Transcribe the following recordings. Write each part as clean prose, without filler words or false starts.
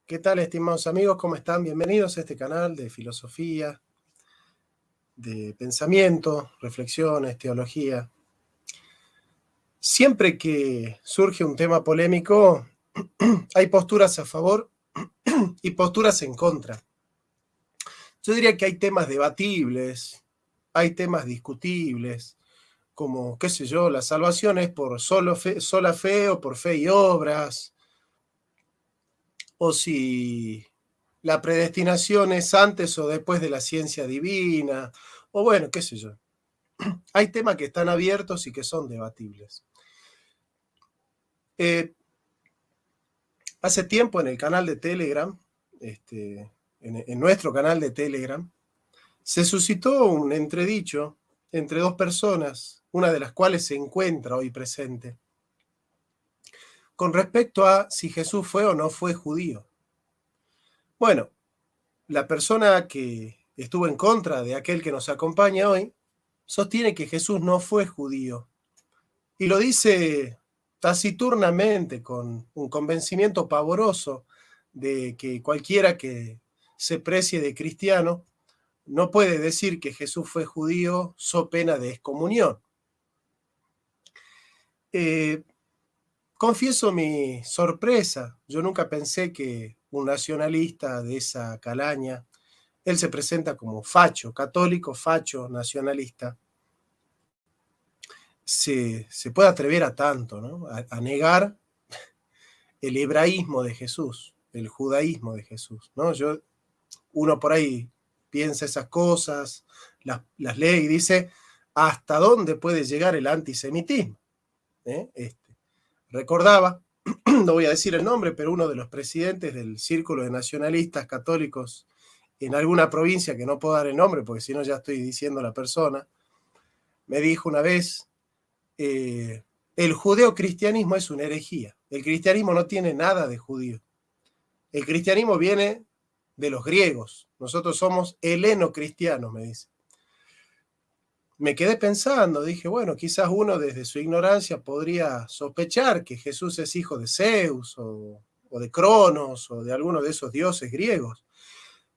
¿Qué tal, estimados amigos? ¿Cómo están? Bienvenidos a este canal de filosofía, de pensamiento, reflexiones, teología. Siempre que surge un tema polémico, hay posturas a favor y posturas en contra. Yo diría que hay temas debatibles, hay temas discutibles, como, qué sé yo, la salvación es por sola fe o por fe y obras, o si la predestinación es antes o después de la ciencia divina, o bueno, qué sé yo. Hay temas que están abiertos y que son debatibles. Hace tiempo en el canal de Telegram, en nuestro canal de Telegram, se suscitó un entredicho entre dos personas, una de las cuales se encuentra hoy presente, con respecto a si Jesús fue o no fue judío. Bueno, la persona que estuvo en contra de aquel que nos acompaña hoy sostiene que Jesús no fue judío y lo dice taciturnamente con un convencimiento pavoroso de que cualquiera que se precie de cristiano no puede decir que Jesús fue judío so pena de excomunión. Confieso mi sorpresa. Yo nunca pensé que un nacionalista de esa calaña, él se presenta como facho, católico, facho, nacionalista, se puede atrever a tanto, ¿no? A negar el hebraísmo de Jesús, el judaísmo de Jesús, ¿no? Uno por ahí piensa esas cosas, las lee y dice, ¿hasta dónde puede llegar el antisemitismo? Recordaba, no voy a decir el nombre, pero uno de los presidentes del Círculo de Nacionalistas Católicos en alguna provincia, que no puedo dar el nombre porque si no ya estoy diciendo la persona, me dijo una vez, el judeocristianismo es una herejía. El cristianismo no tiene nada de judío. El cristianismo viene de los griegos. Nosotros somos heleno-cristianos, me dice. Me quedé pensando, dije, bueno, quizás uno desde su ignorancia podría sospechar que Jesús es hijo de Zeus o de Cronos o de alguno de esos dioses griegos.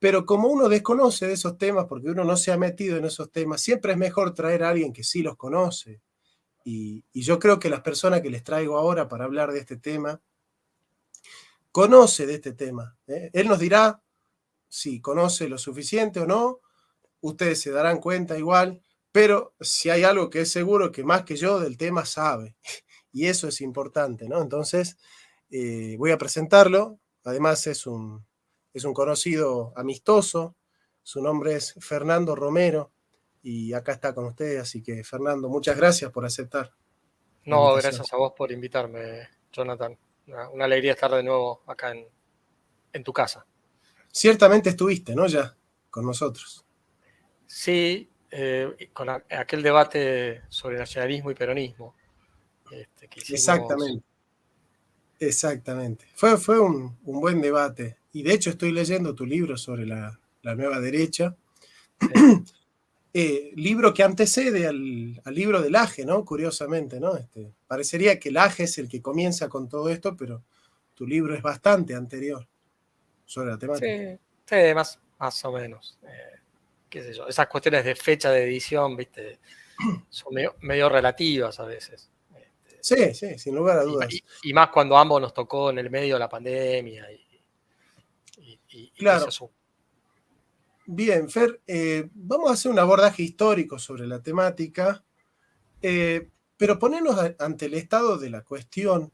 Pero como uno desconoce de esos temas, porque uno no se ha metido en esos temas, siempre es mejor traer a alguien que sí los conoce. Y yo creo que las personas que les traigo ahora para hablar de este tema, conoce de este tema. Él nos dirá si conoce lo suficiente o no, ustedes se darán cuenta igual, pero si hay algo que es seguro que más que yo del tema sabe, y eso es importante, ¿no? Entonces, voy a presentarlo, además es un conocido amistoso, su nombre es Fernando Romero, y acá está con ustedes, así que Fernando, muchas gracias por aceptar la No, invitación. gracias a vos por invitarme, Jonathan. Una alegría estar de nuevo acá en tu casa. Ciertamente estuviste, ¿no? Ya con nosotros. Sí, con aquel debate sobre nacionalismo y peronismo que hicimos. Exactamente. Fue un buen debate. Y de hecho estoy leyendo tu libro sobre la nueva derecha. Sí. Libro que antecede al libro de Laje, ¿no? Curiosamente, ¿no? Parecería que Laje es el que comienza con todo esto, pero tu libro es bastante anterior sobre la temática. Sí, más o menos. Qué sé yo, esas cuestiones de fecha de edición, ¿viste? Son medio relativas a veces. Sí, sin lugar a dudas. Y más cuando a ambos nos tocó en el medio de la pandemia y Claro. ese asunto. Bien, Fer, vamos a hacer un abordaje histórico sobre la temática, pero ponernos ante el estado de la cuestión.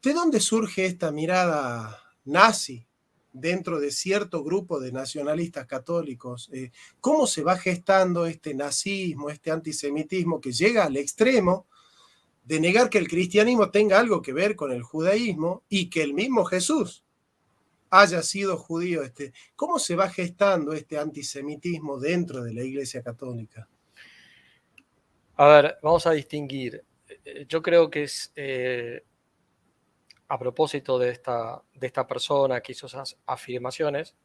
¿De dónde surge esta mirada nazi dentro de cierto grupo de nacionalistas católicos? ¿Cómo se va gestando este nazismo, este antisemitismo que llega al extremo de negar que el cristianismo tenga algo que ver con el judaísmo y que el mismo Jesús haya sido judío? ¿Cómo se va gestando este antisemitismo dentro de la Iglesia Católica? A ver, vamos a distinguir. Yo creo que es a propósito de esta persona que hizo esas afirmaciones.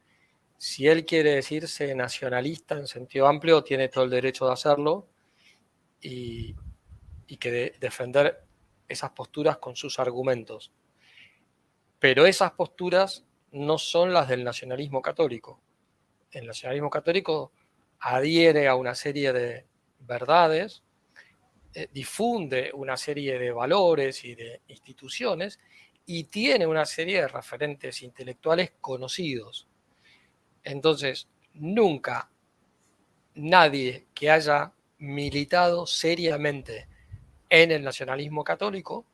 Si él quiere decirse nacionalista en sentido amplio, tiene todo el derecho de hacerlo y que defender esas posturas con sus argumentos. Pero esas posturas no son las del nacionalismo católico. El nacionalismo católico adhiere a una serie de verdades, difunde una serie de valores y de instituciones y tiene una serie de referentes intelectuales conocidos. Entonces, nunca nadie que haya militado seriamente en el nacionalismo católico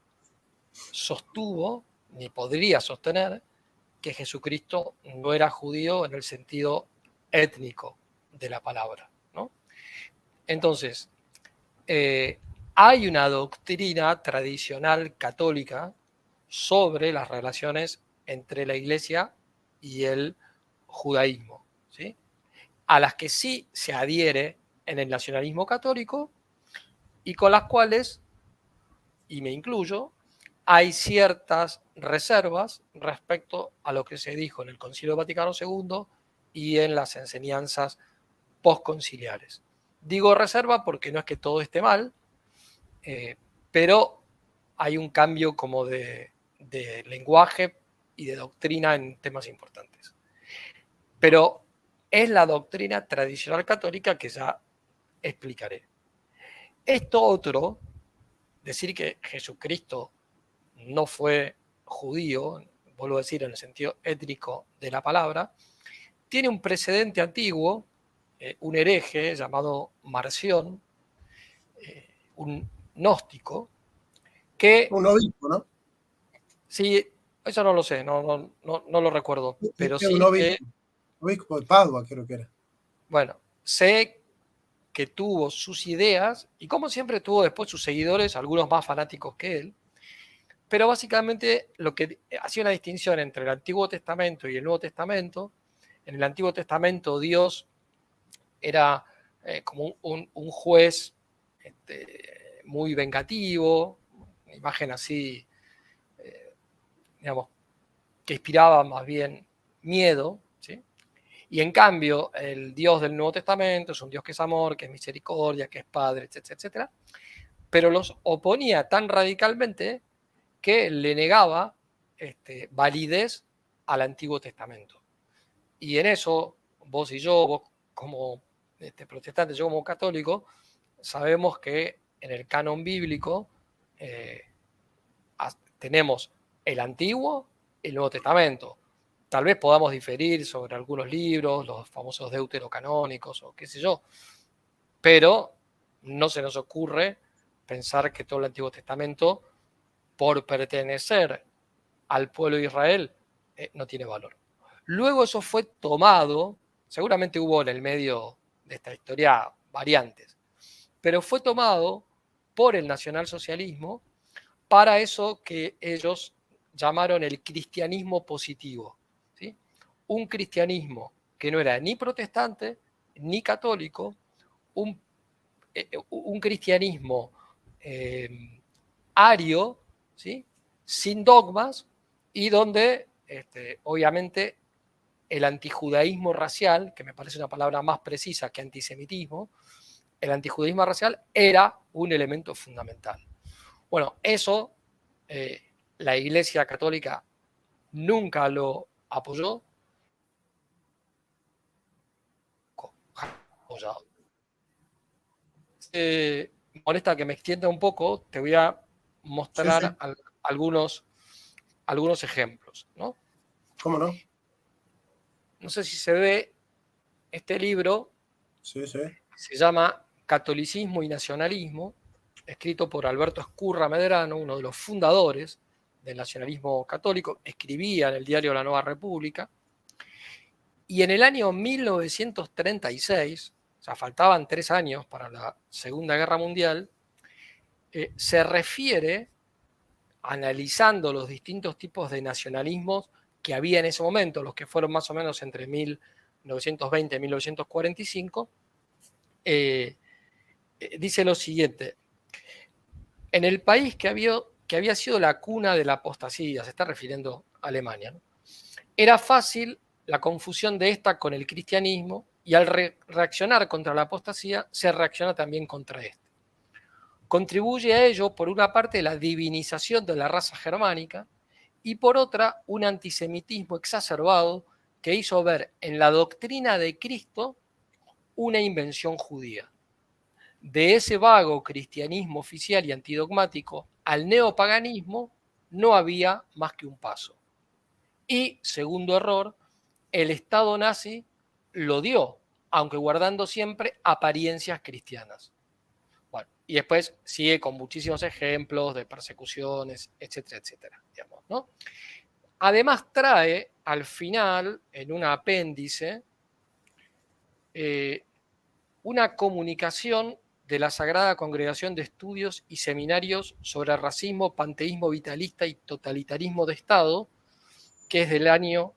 sostuvo, ni podría sostener, que Jesucristo no era judío en el sentido étnico de la palabra, ¿no? Entonces, hay una doctrina tradicional católica sobre las relaciones entre la Iglesia y el judaísmo, ¿sí? A las que sí se adhiere en el nacionalismo católico y con las cuales, y me incluyo, hay ciertas reservas respecto a lo que se dijo en el Concilio Vaticano II y en las enseñanzas postconciliares. Digo reserva porque no es que todo esté mal, pero hay un cambio como de lenguaje y de doctrina en temas importantes. Pero es la doctrina tradicional católica que ya explicaré. Esto otro, decir que Jesucristo no fue judío, vuelvo a decir en el sentido étnico de la palabra, tiene un precedente antiguo, un hereje llamado Marción, un gnóstico, que... Un obispo, ¿no? Sí, eso no lo sé, no lo recuerdo, pero Un sí que, obispo de Padua, creo que era. bueno, sé que tuvo sus ideas y como siempre tuvo después sus seguidores, algunos más fanáticos que él, pero básicamente lo que hacía una distinción entre el Antiguo Testamento y el Nuevo Testamento. En el Antiguo Testamento Dios era como un juez muy vengativo, una imagen así, digamos, que inspiraba más bien miedo, ¿sí? Y en cambio, el Dios del Nuevo Testamento es un Dios que es amor, que es misericordia, que es Padre, etcétera, etcétera, pero los oponía tan radicalmente que le negaba validez al Antiguo Testamento. Y en eso, vos y yo, vos como protestante, yo como católico, sabemos que en el canon bíblico tenemos el Antiguo y el Nuevo Testamento. Tal vez podamos diferir sobre algunos libros, los famosos deuterocanónicos o qué sé yo, pero no se nos ocurre pensar que todo el Antiguo Testamento, por pertenecer al pueblo de Israel, no tiene valor. Luego eso fue tomado, seguramente hubo en el medio de esta historia variantes, pero fue tomado por el nacionalsocialismo para eso que ellos llamaron el cristianismo positivo, ¿sí? Un cristianismo que no era ni protestante ni católico, un cristianismo ario, ¿sí? Sin dogmas y donde obviamente el antijudaísmo racial, que me parece una palabra más precisa que antisemitismo, el antijudaísmo racial era un elemento fundamental. Bueno, eso la Iglesia Católica nunca lo apoyó. Me molesta que me extienda un poco, te voy a mostrar Sí. algunos ejemplos, ¿no? ¿Cómo no? No sé si se ve este libro, Sí. se llama Catolicismo y Nacionalismo, escrito por Alberto Ezcurra Medrano, uno de los fundadores del nacionalismo católico, escribía en el diario La Nueva República, y en el año 1936, o sea, faltaban 3 años para la Segunda Guerra Mundial, se refiere, analizando los distintos tipos de nacionalismos que había en ese momento, los que fueron más o menos entre 1920 y 1945, dice lo siguiente: en el país que había sido la cuna de la apostasía, se está refiriendo a Alemania, ¿no? Era fácil la confusión de esta con el cristianismo y al reaccionar contra la apostasía se reacciona también contra este. Contribuye a ello, por una parte, la divinización de la raza germánica y por otra, un antisemitismo exacerbado que hizo ver en la doctrina de Cristo una invención judía. De ese vago cristianismo oficial y antidogmático al neopaganismo no había más que un paso. Y, segundo error, el Estado nazi lo dio, aunque guardando siempre apariencias cristianas. Bueno, y después sigue con muchísimos ejemplos de persecuciones, etcétera, etcétera, digamos, ¿no? Además trae al final, en un apéndice, una comunicación de la Sagrada Congregación de Estudios y Seminarios sobre Racismo, Panteísmo Vitalista y Totalitarismo de Estado, que es del año,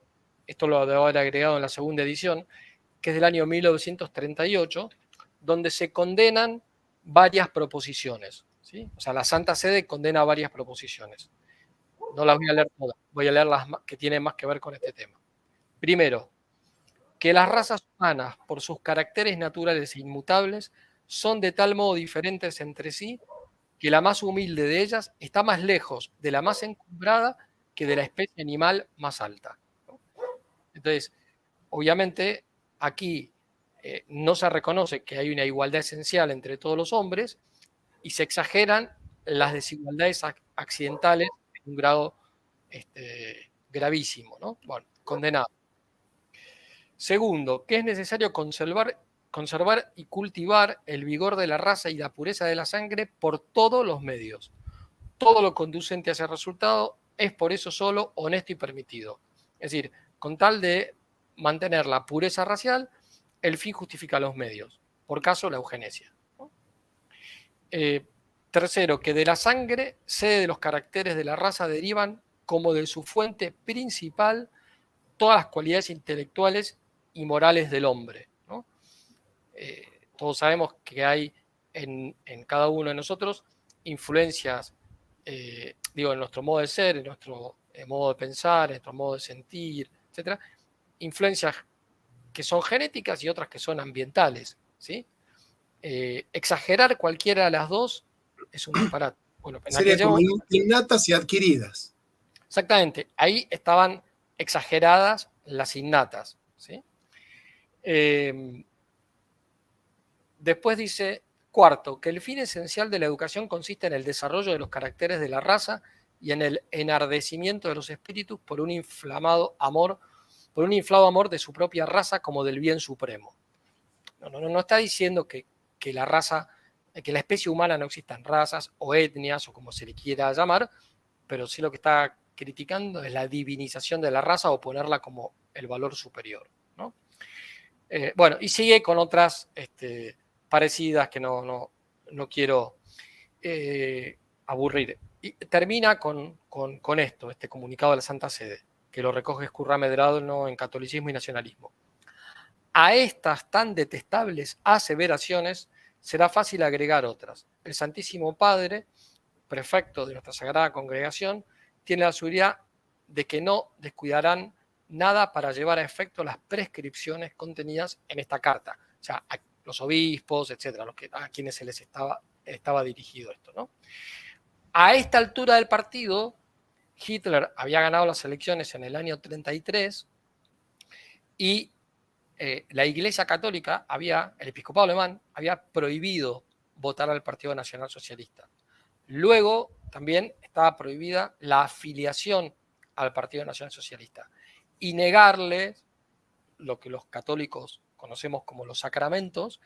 esto lo debo haber agregado en la segunda edición, que es del año 1938, donde se condenan varias proposiciones, ¿sí? O sea, la Santa Sede condena varias proposiciones. No las voy a leer todas, voy a leer las que tienen más que ver con este tema. Primero, que las razas humanas, por sus caracteres naturales e inmutables, son de tal modo diferentes entre sí que la más humilde de ellas está más lejos de la más encumbrada que de la especie animal más alta. Entonces, obviamente, aquí no se reconoce que hay una igualdad esencial entre todos los hombres y se exageran las desigualdades accidentales en un grado gravísimo, ¿no? Bueno, condenado. Segundo, que es necesario conservar y cultivar el vigor de la raza y la pureza de la sangre por todos los medios. Todo lo conducente a ese resultado es por eso solo honesto y permitido. Es decir, con tal de mantener la pureza racial, el fin justifica los medios. Por caso, la eugenesia. Tercero, que de la sangre, sede de los caracteres de la raza derivan como de su fuente principal todas las cualidades intelectuales y morales del hombre, ¿no? Todos sabemos que hay en cada uno de nosotros influencias, en nuestro modo de ser, en nuestro modo de pensar, en nuestro modo de sentir, etcétera, influencias que son genéticas y otras que son ambientales, ¿sí? Exagerar cualquiera de las dos es un disparate. Bueno, sería como innatas y adquiridas. Exactamente, ahí estaban exageradas las innatas, ¿sí? Después dice, cuarto, que el fin esencial de la educación consiste en el desarrollo de los caracteres de la raza y en el enardecimiento de los espíritus por un inflado amor de su propia raza como del bien supremo. No está diciendo que la raza, que la especie humana no existan razas o etnias o como se le quiera llamar, pero sí lo que está criticando es la divinización de la raza o ponerla como el valor superior, ¿no? Bueno, y sigue con otras parecidas que no quiero aburrir. Y termina con esto, este comunicado de la Santa Sede, que lo recoge Escurra Medrado en Catolicismo y Nacionalismo. A estas tan detestables aseveraciones será fácil agregar otras. El Santísimo Padre, prefecto de nuestra Sagrada Congregación, tiene la seguridad de que no descuidarán nada para llevar a efecto las prescripciones contenidas en esta carta. O sea, a los obispos, etcétera, a quienes se les estaba dirigido esto, ¿no? A esta altura del partido, Hitler había ganado las elecciones en el año 33 y la Iglesia Católica, el episcopado alemán, había prohibido votar al Partido Nacional Socialista. Luego también estaba prohibida la afiliación al Partido Nacional Socialista y negarles lo que los católicos conocemos como los sacramentos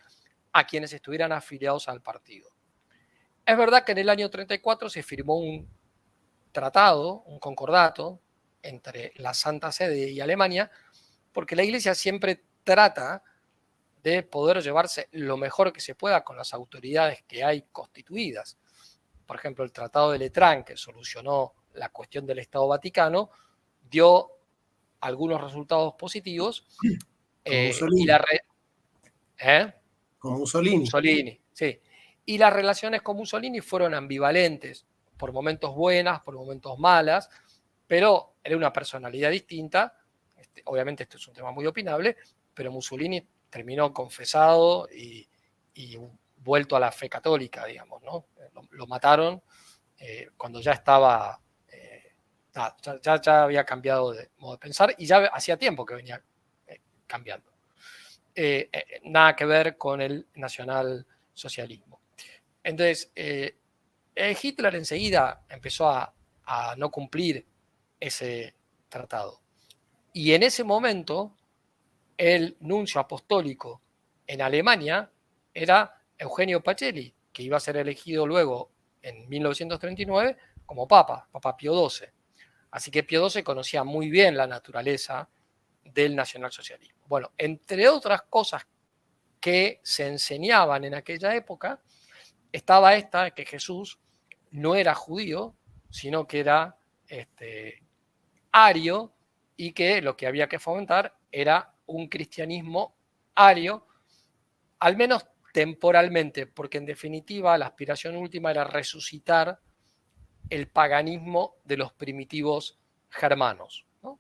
a quienes estuvieran afiliados al partido. Es verdad que en el año 34 se firmó un tratado, un concordato entre la Santa Sede y Alemania, porque la Iglesia siempre trata de poder llevarse lo mejor que se pueda con las autoridades que hay constituidas. Por ejemplo, el Tratado de Letrán, que solucionó la cuestión del Estado Vaticano, dio algunos resultados positivos. Como Mussolini. Como Mussolini, sí. Y las relaciones con Mussolini fueron ambivalentes, por momentos buenas, por momentos malas, pero era una personalidad distinta. Obviamente esto es un tema muy opinable, pero Mussolini terminó confesado y vuelto a la fe católica, digamos, ¿no? Lo mataron cuando ya estaba ya había cambiado de modo de pensar y ya hacía tiempo que venía cambiando. Nada que ver con el nacionalsocialismo. Entonces, Hitler enseguida empezó a no cumplir ese tratado. Y en ese momento, el nuncio apostólico en Alemania era Eugenio Pacelli, que iba a ser elegido luego en 1939 como Papa Pío XII. Así que Pío XII conocía muy bien la naturaleza del nacionalsocialismo. Bueno, entre otras cosas que se enseñaban en aquella época, estaba esta, que Jesús no era judío, sino que era ario, y que lo que había que fomentar era un cristianismo ario, al menos temporalmente, porque en definitiva la aspiración última era resucitar el paganismo de los primitivos germanos, ¿no?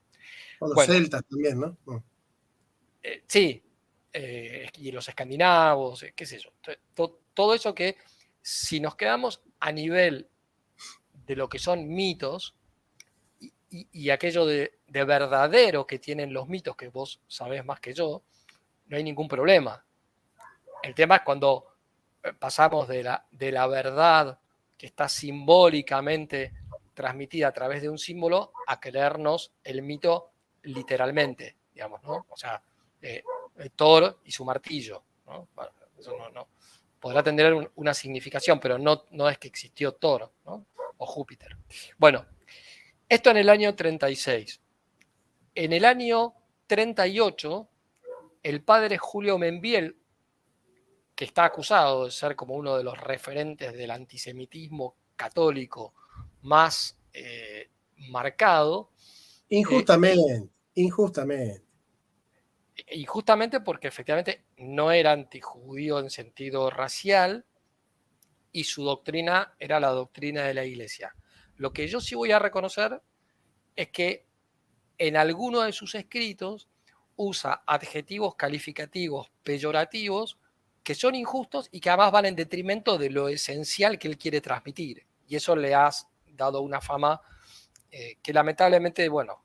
O los celtas también, ¿no? Sí, y los escandinavos, qué sé yo. Todo eso que, si nos quedamos a nivel de lo que son mitos y aquello de verdadero que tienen los mitos, que vos sabés más que yo, no hay ningún problema. El tema es cuando pasamos de la verdad que está simbólicamente transmitida a través de un símbolo a creernos el mito literalmente, digamos, ¿no? O sea, Thor y su martillo, ¿no? Bueno, eso no podrá tener una significación, pero no es que existió Thor, ¿no? O Júpiter. Bueno, esto en el año 36. En el año 38, el padre Julio Membiel, que está acusado de ser como uno de los referentes del antisemitismo católico más marcado. Injustamente. Y justamente porque efectivamente no era antijudío en sentido racial y su doctrina era la doctrina de la Iglesia. Lo que yo sí voy a reconocer es que en alguno de sus escritos usa adjetivos calificativos peyorativos que son injustos y que además van en detrimento de lo esencial que él quiere transmitir. Y eso le ha dado una fama que lamentablemente, bueno,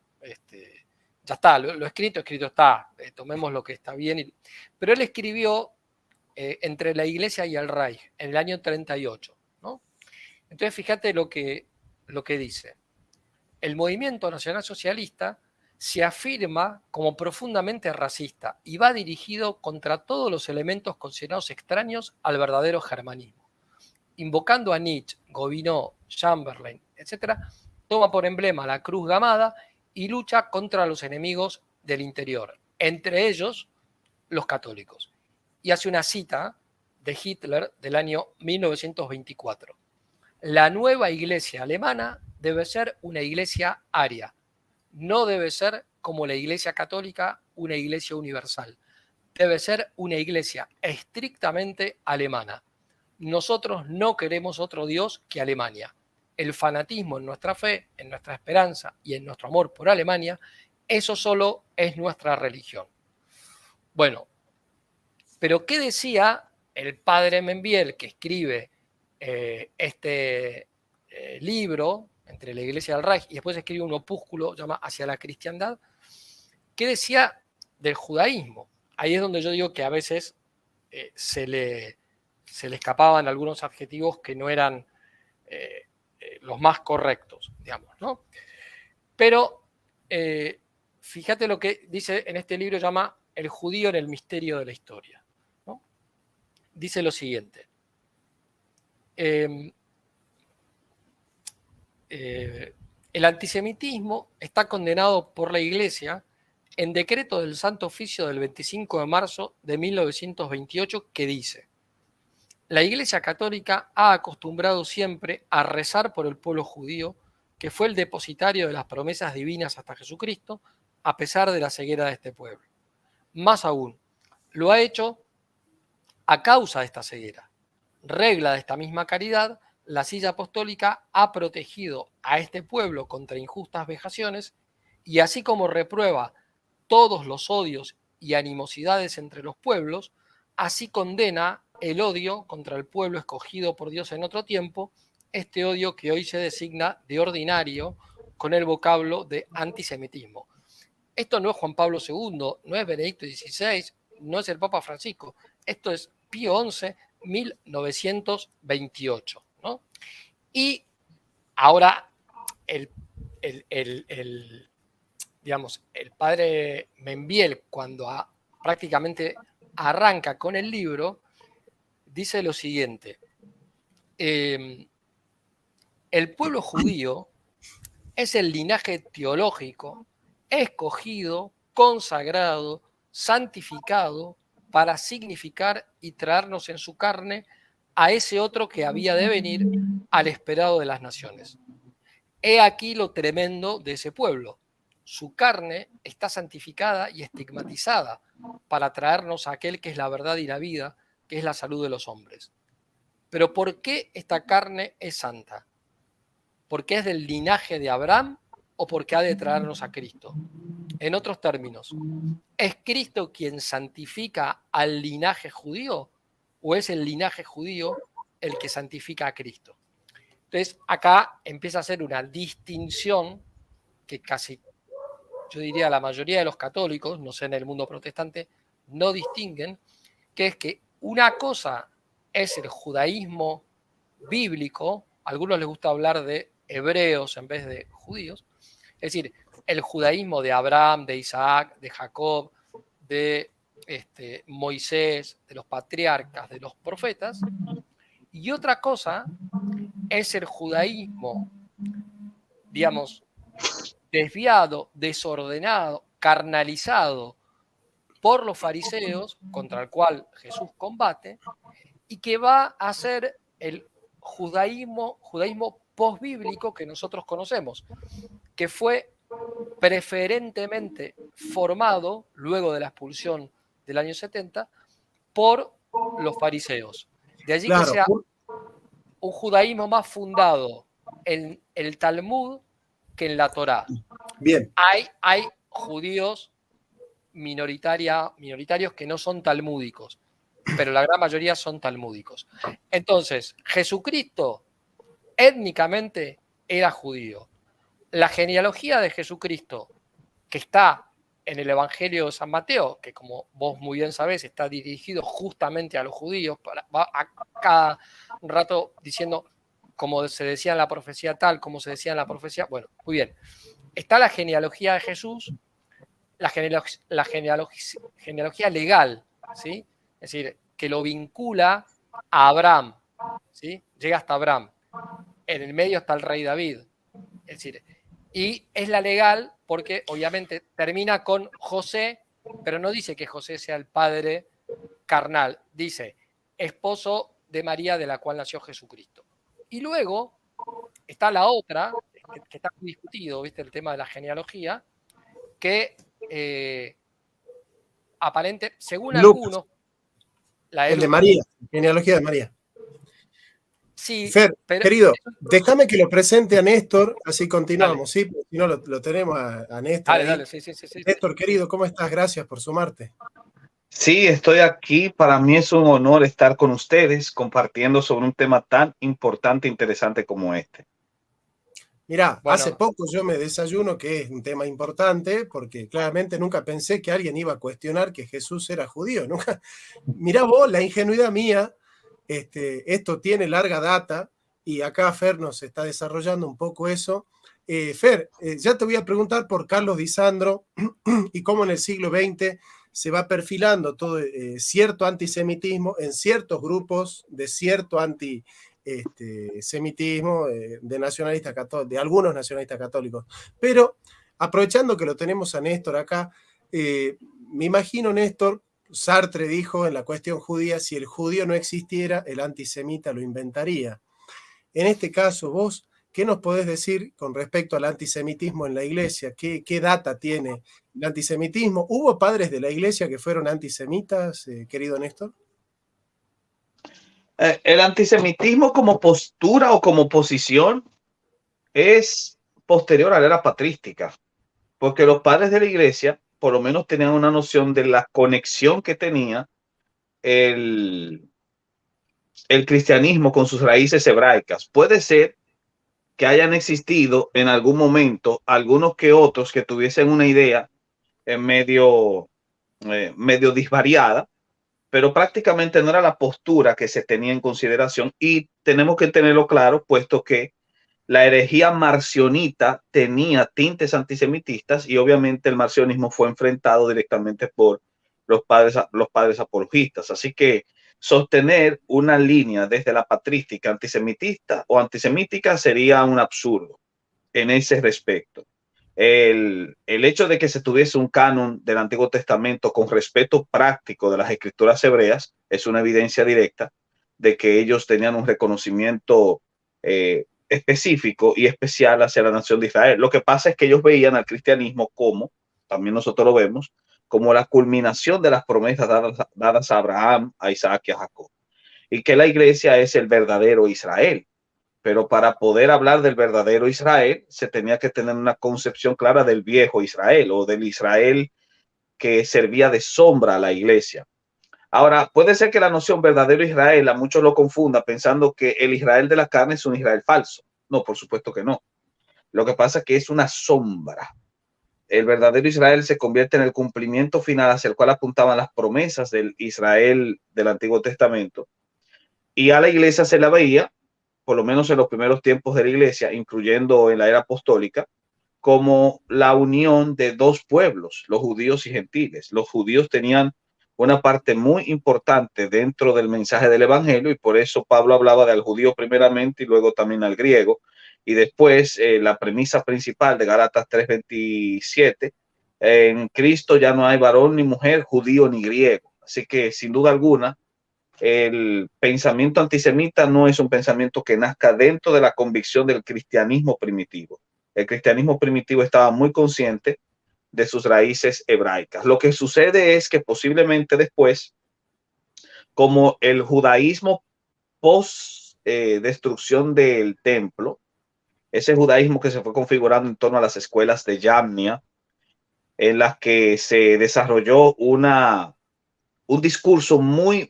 ya está, lo escrito está, tomemos lo que está bien. Pero él escribió entre la Iglesia y el Reich en el año 38, ¿no? Entonces fíjate lo que dice. El movimiento nacionalsocialista se afirma como profundamente racista y va dirigido contra todos los elementos considerados extraños al verdadero germanismo. Invocando a Nietzsche, Gobineau, Chamberlain, etc., toma por emblema la cruz gamada y lucha contra los enemigos del interior, entre ellos los católicos. Y hace una cita de Hitler del año 1924. La nueva iglesia alemana debe ser una iglesia aria. No debe ser, como la iglesia católica, una iglesia universal. Debe ser una iglesia estrictamente alemana. Nosotros no queremos otro Dios que Alemania. El fanatismo en nuestra fe, en nuestra esperanza y en nuestro amor por Alemania, eso solo es nuestra religión. Bueno, pero ¿qué decía el padre Membiel, que escribe este libro entre la Iglesia del Reich y después escribe un opúsculo llamado Hacia la Cristiandad? ¿Qué decía del judaísmo? Ahí es donde yo digo que a veces se le escapaban algunos adjetivos que no eran los más correctos, digamos, ¿no? Pero fíjate lo que dice en este libro, llama El judío en el misterio de la historia, ¿no? Dice lo siguiente. El antisemitismo está condenado por la Iglesia en decreto del Santo Oficio del 25 de marzo de 1928, que dice: la Iglesia Católica ha acostumbrado siempre a rezar por el pueblo judío, que fue el depositario de las promesas divinas hasta Jesucristo, a pesar de la ceguera de este pueblo. Más aún, lo ha hecho a causa de esta ceguera. Regla de esta misma caridad, la silla apostólica ha protegido a este pueblo contra injustas vejaciones, y así como reprueba todos los odios y animosidades entre los pueblos, así condena el odio contra el pueblo escogido por Dios en otro tiempo, este odio que hoy se designa de ordinario con el vocablo de antisemitismo. Esto no es Juan Pablo II, no es Benedicto XVI, no es el Papa Francisco. Esto es Pío XI, 1928, ¿no? Y ahora digamos, el padre Membiel, cuando prácticamente arranca con el libro, dice lo siguiente: el pueblo judío es el linaje teológico escogido, consagrado, santificado para significar y traernos en su carne a ese otro que había de venir, al esperado de las naciones. He aquí lo tremendo de ese pueblo. Su carne está santificada y estigmatizada para traernos a aquel que es la verdad y la vida, que es la salud de los hombres. Pero ¿por qué esta carne es santa? ¿Porque es del linaje de Abraham o porque ha de traernos a Cristo? En otros términos, ¿es Cristo quien santifica al linaje judío o es el linaje judío el que santifica a Cristo? Entonces, acá empieza a ser una distinción que casi, yo diría, la mayoría de los católicos, no sé, en el mundo protestante, no distinguen, que es que una cosa es el judaísmo bíblico, a algunos les gusta hablar de hebreos en vez de judíos, es decir, el judaísmo de Abraham, de Isaac, de Jacob, de Moisés, de los patriarcas, de los profetas, y otra cosa es el judaísmo, digamos, desviado, desordenado, carnalizado por los fariseos, contra el cual Jesús combate, y que va a ser el judaísmo posbíblico que nosotros conocemos, que fue preferentemente formado, luego de la expulsión del año 70, por los fariseos. De allí Claro, que sea un judaísmo más fundado en el Talmud que en la Torá. bien. Hay judíos minoritarios que no son talmúdicos, pero la gran mayoría son talmúdicos. Entonces, Jesucristo étnicamente era judío. La genealogía de Jesucristo, que está en el Evangelio de San Mateo, que como vos muy bien sabés, está dirigido justamente a los judíos, va a cada rato diciendo como se decía en la profecía tal, como se decía en la profecía. Bueno, muy bien. Está la genealogía de Jesús, la genealogía legal, ¿sí? Es decir, que lo vincula a Abraham, ¿sí? Llega hasta Abraham. En el medio está el rey David. Es decir, y es la legal porque obviamente termina con José, pero no dice que José sea el padre carnal, dice esposo de María de la cual nació Jesucristo. Y luego está la otra, que está muy discutido, ¿viste? El tema de la genealogía, que aparente, según Lucas, algunos, la de el de Lucas. María, genealogía de María. Sí, Fer, pero querido, déjame que lo presente a Néstor, así continuamos, dale, ¿sí? Porque si no, lo tenemos a Néstor dale, ahí. dale, sí. Néstor, querido, ¿cómo estás? Gracias por sumarte. Sí, estoy aquí. Para mí es un honor estar con ustedes compartiendo sobre un tema tan importante e interesante como este. Mirá, hace Bueno, poco yo me desayuno, que es un tema importante, porque claramente nunca pensé que alguien iba a cuestionar que Jesús era judío. Nunca. Mirá vos, la ingenuidad mía, esto tiene larga data, y acá Fer nos está desarrollando un poco eso. Fer, ya te voy a preguntar por Carlos Di Sandro y cómo en el siglo XX se va perfilando todo cierto antisemitismo en ciertos grupos de cierto semitismo de nacionalistas católicos, de algunos nacionalistas católicos. Pero aprovechando que lo tenemos a Néstor acá, me imagino, Néstor, Sartre dijo en la cuestión judía, si el judío no existiera, el antisemita lo inventaría. En este caso, vos, ¿qué nos podés decir con respecto al antisemitismo en la iglesia? ¿Qué data tiene el antisemitismo? ¿Hubo padres de la iglesia que fueron antisemitas, querido Néstor? El antisemitismo como postura o como posición es posterior a la era patrística, porque los padres de la iglesia por lo menos tenían una noción de la conexión que tenía el cristianismo con sus raíces hebraicas. Puede ser que hayan existido en algún momento algunos que otros que tuviesen una idea medio disvariada, pero prácticamente no era la postura que se tenía en consideración, y tenemos que tenerlo claro, puesto que la herejía marcionita tenía tintes antisemitistas y obviamente el marcionismo fue enfrentado directamente por los padres apologistas. Así que sostener una línea desde la patrística antisemitista o antisemítica sería un absurdo en ese respecto. El hecho de que se tuviese un canon del Antiguo Testamento con respeto práctico de las escrituras hebreas es una evidencia directa de que ellos tenían un reconocimiento específico y especial hacia la nación de Israel. Lo que pasa es que ellos veían al cristianismo como, también nosotros lo vemos, como la culminación de las promesas dadas a Abraham, a Isaac y a Jacob, y que la iglesia es el verdadero Israel. Pero para poder hablar del verdadero Israel, se tenía que tener una concepción clara del viejo Israel o del Israel que servía de sombra a la iglesia. Ahora, puede ser que la noción verdadero Israel a muchos lo confunda pensando que el Israel de la carne es un Israel falso. No, por supuesto que no. Lo que pasa es que es una sombra. El verdadero Israel se convierte en el cumplimiento final hacia el cual apuntaban las promesas del Israel del Antiguo Testamento. Y a la iglesia se la veía, por lo menos en los primeros tiempos de la iglesia, incluyendo en la era apostólica, como la unión de dos pueblos, los judíos y gentiles. Los judíos tenían una parte muy importante dentro del mensaje del evangelio, y por eso Pablo hablaba del judío primeramente y luego también al griego. Y después la premisa principal de Gálatas 3:27, en Cristo ya no hay varón ni mujer, judío ni griego. Así que sin duda alguna, el pensamiento antisemita no es un pensamiento que nazca dentro de la convicción del cristianismo primitivo. El cristianismo primitivo estaba muy consciente de sus raíces hebraicas. Lo que sucede es que posiblemente después, como el judaísmo post destrucción del templo, ese judaísmo que se fue configurando en torno a las escuelas de Yamnia, en las que se desarrolló un discurso muy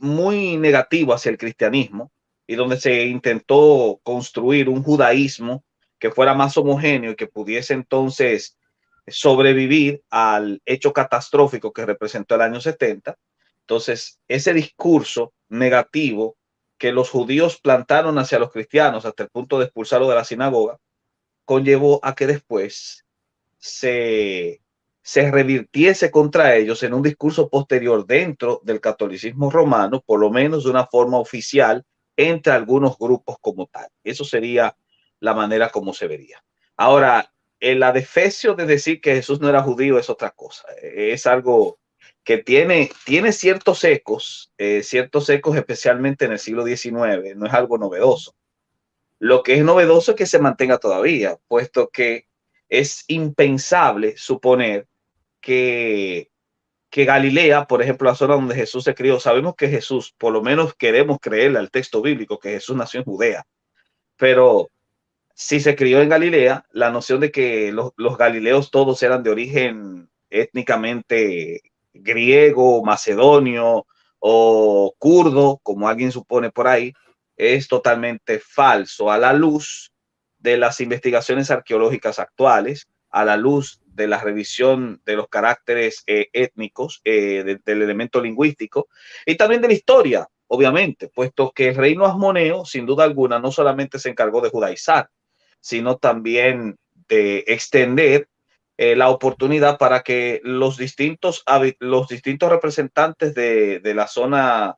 negativo hacia el cristianismo, y donde se intentó construir un judaísmo que fuera más homogéneo y que pudiese entonces sobrevivir al hecho catastrófico que representó el año 70. Entonces, ese discurso negativo que los judíos plantaron hacia los cristianos hasta el punto de expulsarlo de la sinagoga, conllevó a que después se revirtiese contra ellos en un discurso posterior dentro del catolicismo romano, por lo menos de una forma oficial, entre algunos grupos como tal. Eso sería la manera como se vería. Ahora, el adefesio de decir que Jesús no era judío es otra cosa. Es algo que tiene ciertos ecos especialmente en el siglo XIX. No es algo novedoso. Lo que es novedoso es que se mantenga todavía, puesto que es impensable suponer que Galilea, por ejemplo, la zona donde Jesús se crió, sabemos que Jesús, por lo menos queremos creerle al texto bíblico, que Jesús nació en Judea, pero si se crió en Galilea, la noción de que los galileos todos eran de origen étnicamente griego, macedonio o kurdo, como alguien supone por ahí, es totalmente falso a la luz de las investigaciones arqueológicas actuales, a la luz de la revisión de los caracteres étnicos, del elemento lingüístico y también de la historia, obviamente, puesto que el reino asmoneo, sin duda alguna, no solamente se encargó de judaizar, sino también de extender la oportunidad para que los distintos representantes de la zona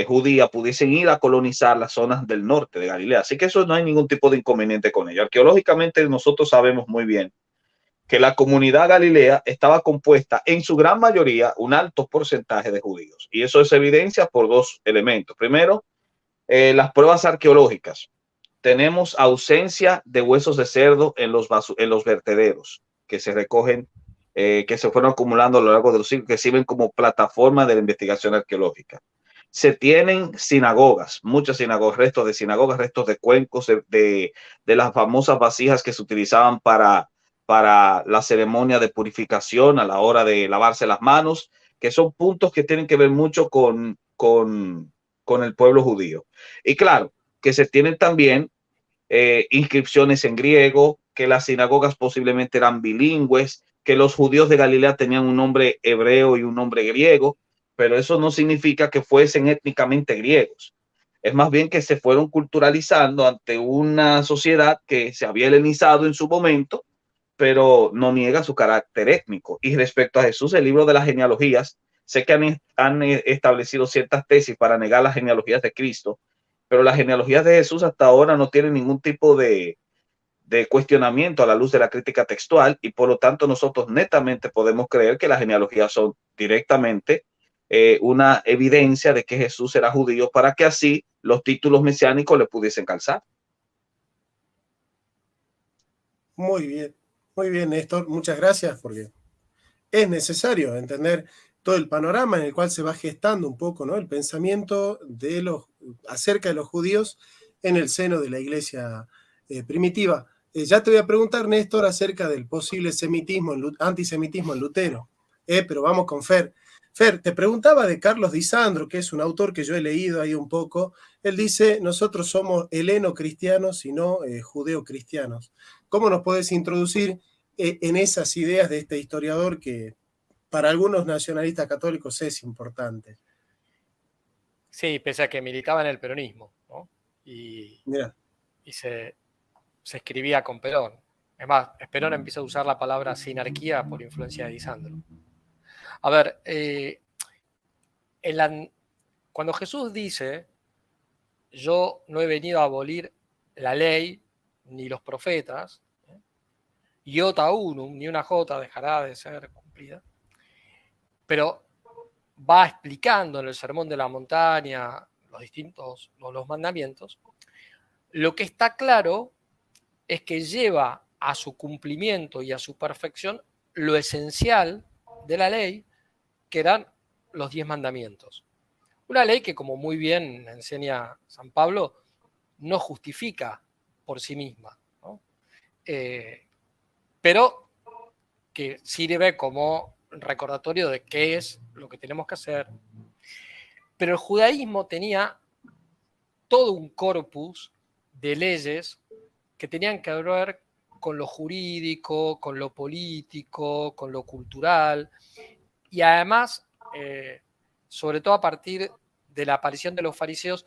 judía pudiesen ir a colonizar las zonas del norte de Galilea. Así que eso no hay ningún tipo de inconveniente con ello. Arqueológicamente nosotros sabemos muy bien que la comunidad galilea estaba compuesta en su gran mayoría un alto porcentaje de judíos. Y eso es evidencia por dos elementos. Primero, las pruebas arqueológicas. Tenemos ausencia de huesos de cerdo en los vertederos que se recogen, que se fueron acumulando a lo largo de los siglos, que sirven como plataforma de la investigación arqueológica. Se tienen sinagogas, muchas sinagogas, restos de cuencos, de las famosas vasijas que se utilizaban para la ceremonia de purificación a la hora de lavarse las manos, que son puntos que tienen que ver mucho con el pueblo judío. Y claro, que se tienen también inscripciones en griego, que las sinagogas posiblemente eran bilingües, que los judíos de Galilea tenían un nombre hebreo y un nombre griego, pero eso no significa que fuesen étnicamente griegos. Es más bien que se fueron culturalizando ante una sociedad que se había helenizado en su momento, pero no niega su carácter étnico. Y respecto a Jesús, el libro de las genealogías, sé que han establecido ciertas tesis para negar las genealogías de Cristo, pero las genealogías de Jesús hasta ahora no tienen ningún tipo de cuestionamiento a la luz de la crítica textual, y por lo tanto nosotros netamente podemos creer que las genealogías son directamente una evidencia de que Jesús era judío, para que así los títulos mesiánicos le pudiesen calzar. Muy bien, Néstor, muchas gracias, porque es necesario entender todo el panorama en el cual se va gestando un poco, ¿no?, el pensamiento acerca de los judíos en el seno de la iglesia primitiva. Ya te voy a preguntar, Néstor, acerca del posible antisemitismo en Lutero, pero vamos con Fer. Fer, te preguntaba de Carlos Di Sandro, que es un autor que yo he leído ahí un poco. Él dice: nosotros somos heleno-cristianos y no judeo-cristianos. ¿Cómo nos podés introducir en esas ideas de este historiador que para algunos nacionalistas católicos es importante? Sí, pese a que militaba en el peronismo, ¿no? Y se escribía con Perón. Es más, Perón empieza a usar la palabra sinarquía por influencia de Di Sandro. A ver, cuando Jesús dice: yo no he venido a abolir la ley ni los profetas, iota unum, ni una jota dejará de ser cumplida, pero va explicando en el Sermón de la Montaña los mandamientos. Lo que está claro es que lleva a su cumplimiento y a su perfección lo esencial de la ley, que eran los 10 mandamientos. Una ley que, como muy bien enseña San Pablo, no justifica por sí misma, ¿no? Pero que sirve como recordatorio de qué es lo que tenemos que hacer. Pero el judaísmo tenía todo un corpus de leyes que tenían que ver con lo jurídico, con lo político, con lo cultural, y además, sobre todo a partir de la aparición de los fariseos,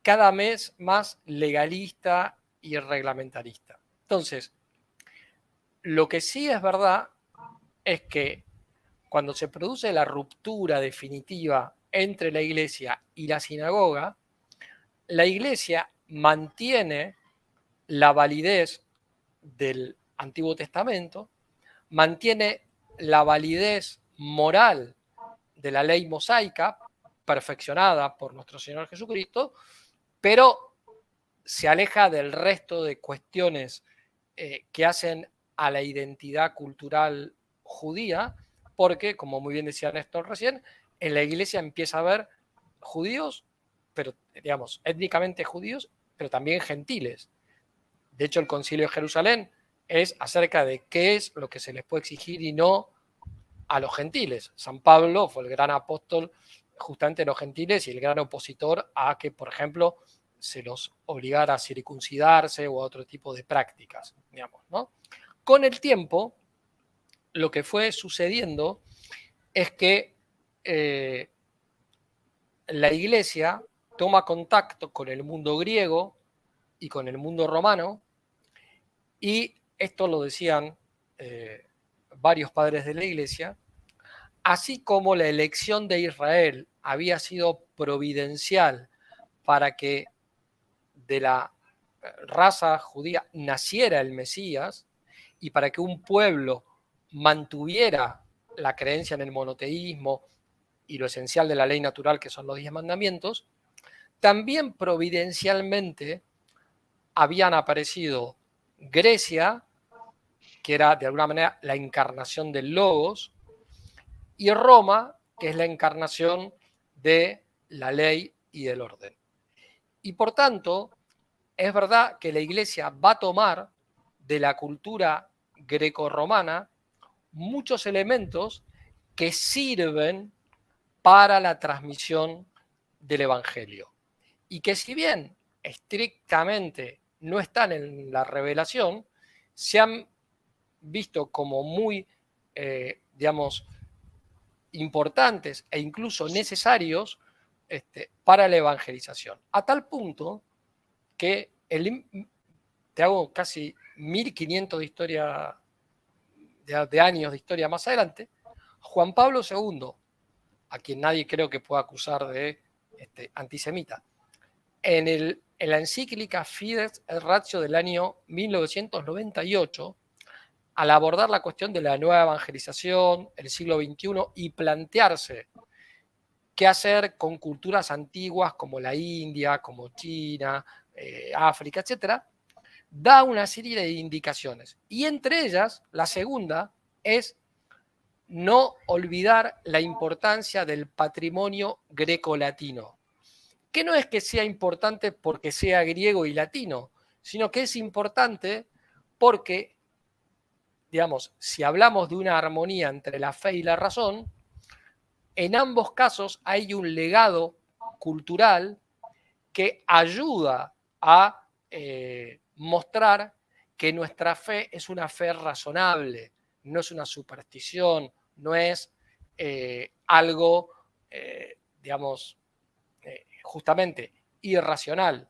cada vez más legalista y reglamentarista. Entonces, lo que sí es verdad es que cuando se produce la ruptura definitiva entre la iglesia y la sinagoga, la iglesia mantiene la validez del Antiguo Testamento, mantiene la validez moral de la ley mosaica, perfeccionada por nuestro Señor Jesucristo, pero se aleja del resto de cuestiones que hacen a la identidad cultural judía, porque, como muy bien decía Néstor recién, en la iglesia empieza a haber judíos, pero digamos, étnicamente judíos, pero también gentiles. De hecho, el Concilio de Jerusalén es acerca de qué es lo que se les puede exigir y no a los gentiles. San Pablo fue el gran apóstol justamente de los gentiles y el gran opositor a que, por ejemplo, se los obligara a circuncidarse o a otro tipo de prácticas, digamos, ¿no? Con el tiempo, lo que fue sucediendo es que la iglesia toma contacto con el mundo griego y con el mundo romano, y esto lo decían varios padres de la iglesia, así como la elección de Israel había sido providencial para que de la raza judía naciera el Mesías y para que un pueblo mantuviera la creencia en el monoteísmo y lo esencial de la ley natural, que son los 10 mandamientos, también providencialmente habían aparecido Grecia, que era de alguna manera la encarnación del Logos, y Roma, que es la encarnación de la ley y del orden. Y por tanto, es verdad que la Iglesia va a tomar de la cultura grecorromana muchos elementos que sirven para la transmisión del Evangelio. Y que si bien estrictamente no están en la revelación se han visto como muy, digamos, importantes e incluso necesarios para la evangelización. A tal punto que te hago casi 1500 de historia, de años de historia más adelante, Juan Pablo II, a quien nadie creo que pueda acusar de antisemita, en la encíclica Fides et Ratio del año 1998, al abordar la cuestión de la nueva evangelización, el siglo XXI, y plantearse qué hacer con culturas antiguas como la India, como China, África, etcétera, da una serie de indicaciones. Y entre ellas, la segunda es no olvidar la importancia del patrimonio greco-latino, que no es que sea importante porque sea griego y latino, sino que es importante porque, digamos, si hablamos de una armonía entre la fe y la razón, en ambos casos hay un legado cultural que ayuda a mostrar que nuestra fe es una fe razonable, no es una superstición, no es algo, digamos, justamente irracional.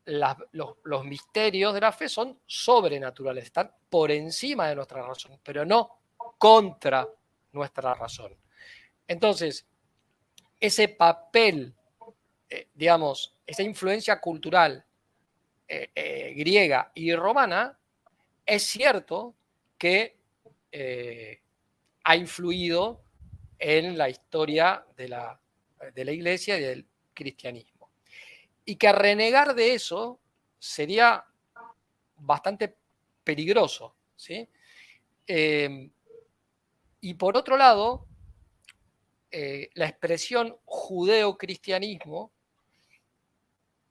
Los misterios de la fe son sobrenaturales, están por encima de nuestra razón, pero no contra nuestra razón. Entonces, ese papel, digamos, esa influencia cultural griega y romana, es cierto que ha influido en la historia de la Iglesia y del cristianismo. Y que renegar de eso sería bastante peligroso, ¿sí? Y por otro lado, la expresión judeo-cristianismo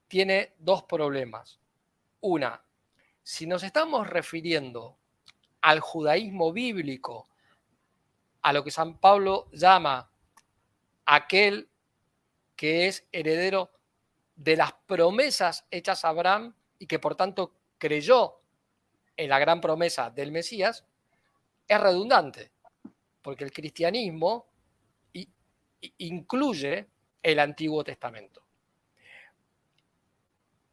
tiene dos problemas. Una, si nos estamos refiriendo al judaísmo bíblico, a lo que San Pablo llama aquel que es heredero de las promesas hechas a Abraham y que por tanto creyó en la gran promesa del Mesías, es redundante, porque el cristianismo incluye el Antiguo Testamento.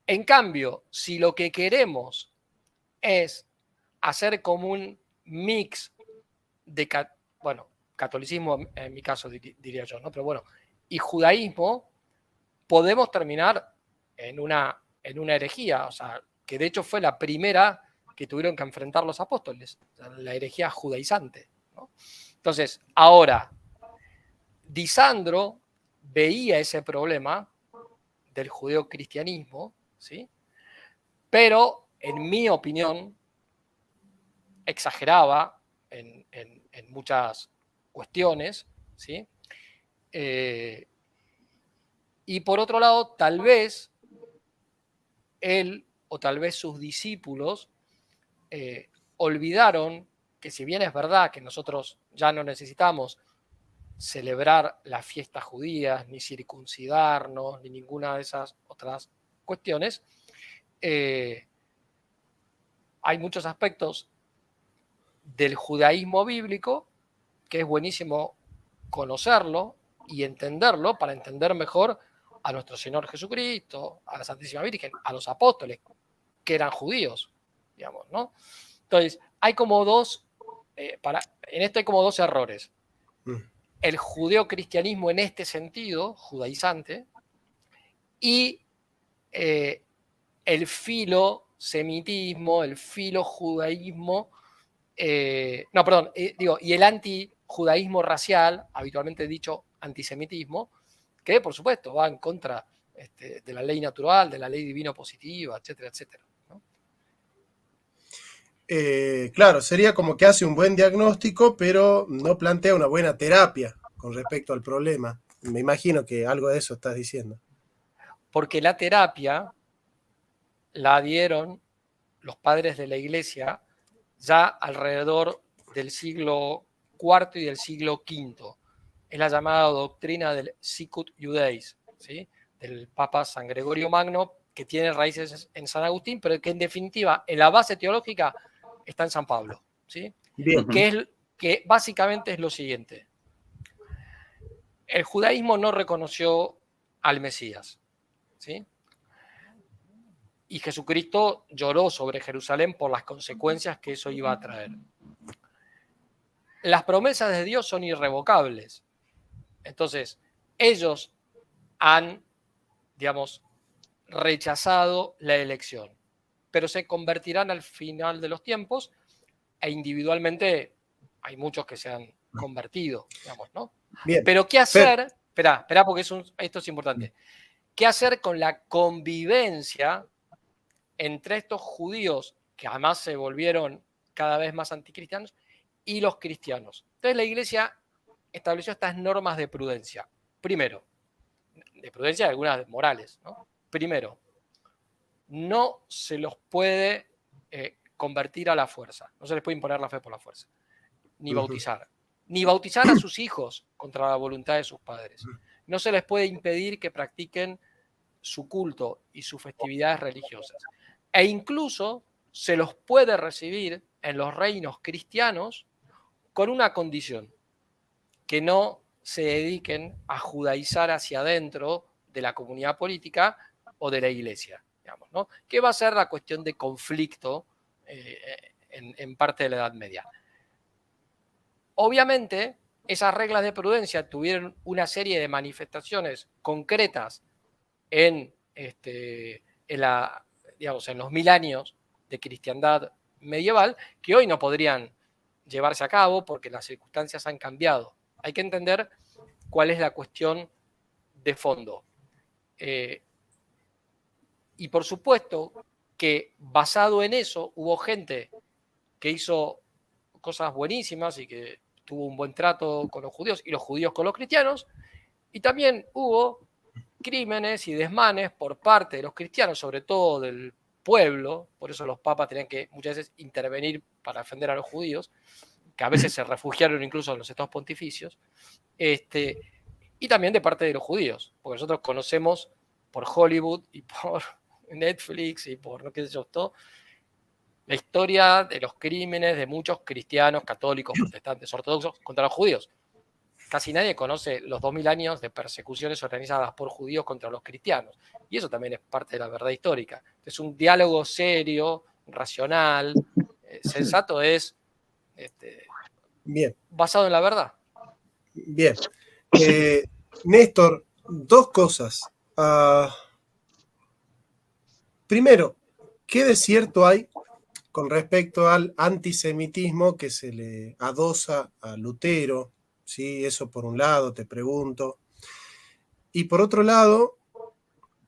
En cambio, si lo que queremos es hacer como un mix de, bueno, catolicismo en mi caso diría yo, ¿no? Pero bueno, y judaísmo, podemos terminar en una herejía, o sea, que de hecho fue la primera que tuvieron que enfrentar los apóstoles, la herejía judaizante, ¿no? Entonces, ahora, Disandro veía ese problema del judeocristianismo, ¿sí? Pero, en mi opinión, exageraba en muchas cuestiones, ¿sí? Y por otro lado, tal vez él o tal vez sus discípulos olvidaron que, si bien es verdad que nosotros ya no necesitamos celebrar las fiestas judías, ni circuncidarnos, ni ninguna de esas otras cuestiones, hay muchos aspectos del judaísmo bíblico que es buenísimo conocerlo y entenderlo para entender mejor a nuestro Señor Jesucristo, a la Santísima Virgen, a los apóstoles, que eran judíos, digamos, ¿no? Entonces, hay como dos, en esto hay como dos errores. El judeocristianismo en este sentido, judaizante, y el filosemitismo, el filojudaísmo, y el antijudaísmo racial, habitualmente dicho antisemitismo, que por supuesto va en contra de la ley natural, de la ley divino positiva, etcétera, etcétera, ¿no? Claro, sería como que hace un buen diagnóstico, pero no plantea una buena terapia con respecto al problema. Me imagino que algo de eso estás diciendo. Porque la terapia la dieron los padres de la Iglesia ya alrededor del siglo IV y del siglo V. Es la llamada doctrina del Sicut Judaeis, ¿sí? Del Papa San Gregorio Magno, que tiene raíces en San Agustín, pero que en definitiva en la base teológica está en San Pablo, ¿sí? Bien. Que básicamente es lo siguiente. El judaísmo no reconoció al Mesías, ¿sí? Y Jesucristo lloró sobre Jerusalén por las consecuencias que eso iba a traer. Las promesas de Dios son irrevocables. Entonces, ellos han, digamos, rechazado la elección, pero se convertirán al final de los tiempos e individualmente hay muchos que se han convertido, digamos, ¿no? Bien. Pero ¿qué hacer? Espera, porque esto es importante. ¿Qué hacer con la convivencia entre estos judíos, que además se volvieron cada vez más anticristianos, y los cristianos? Entonces la Iglesia estableció estas normas de prudencia. Primero, de prudencia y algunas morales, ¿no? Primero, no se los puede convertir a la fuerza, no se les puede imponer la fe por la fuerza, ni bautizar a sus hijos contra la voluntad de sus padres. No se les puede impedir que practiquen su culto y sus festividades religiosas. E incluso se los puede recibir en los reinos cristianos con una condición: que no se dediquen a judaizar hacia adentro de la comunidad política o de la iglesia, digamos, ¿no? Que va a ser la cuestión de conflicto en parte de la Edad Media. Obviamente, esas reglas de prudencia tuvieron una serie de manifestaciones concretas en los 1000 años de cristiandad medieval, que hoy no podrían llevarse a cabo porque las circunstancias han cambiado. Hay que entender cuál es la cuestión de fondo. Y por supuesto que basado en eso hubo gente que hizo cosas buenísimas y que tuvo un buen trato con los judíos y los judíos con los cristianos, y también hubo crímenes y desmanes por parte de los cristianos, sobre todo del pueblo. Por eso los papas tenían que muchas veces intervenir para defender a los judíos, que a veces se refugiaron incluso en los estados pontificios, y también de parte de los judíos, porque nosotros conocemos por Hollywood y por Netflix y por no qué sé yo, todo, la historia de los crímenes de muchos cristianos, católicos, protestantes, ortodoxos contra los judíos. Casi nadie conoce los 2000 años de persecuciones organizadas por judíos contra los cristianos. Y eso también es parte de la verdad histórica. Es un diálogo serio, racional, sensato, es bien, basado en la verdad. Bien. Néstor, dos cosas. Primero, ¿qué de cierto hay con respecto al antisemitismo que se le adosa a Lutero? ¿Sí? Eso por un lado, te pregunto. Y por otro lado,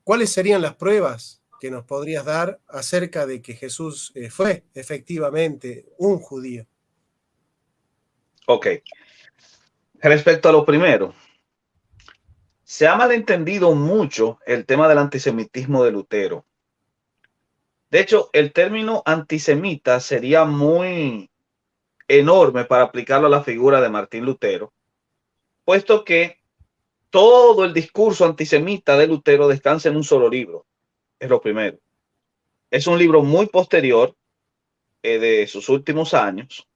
¿cuáles serían las pruebas que nos podrías dar acerca de que Jesús fue efectivamente un judío? Ok. Respecto a lo primero, se ha malentendido mucho el tema del antisemitismo de Lutero. De hecho, el término antisemita sería muy enorme para aplicarlo a la figura de Martín Lutero, puesto que todo el discurso antisemita de Lutero descansa en un solo libro. Es lo primero. Es un libro muy posterior, de sus últimos años,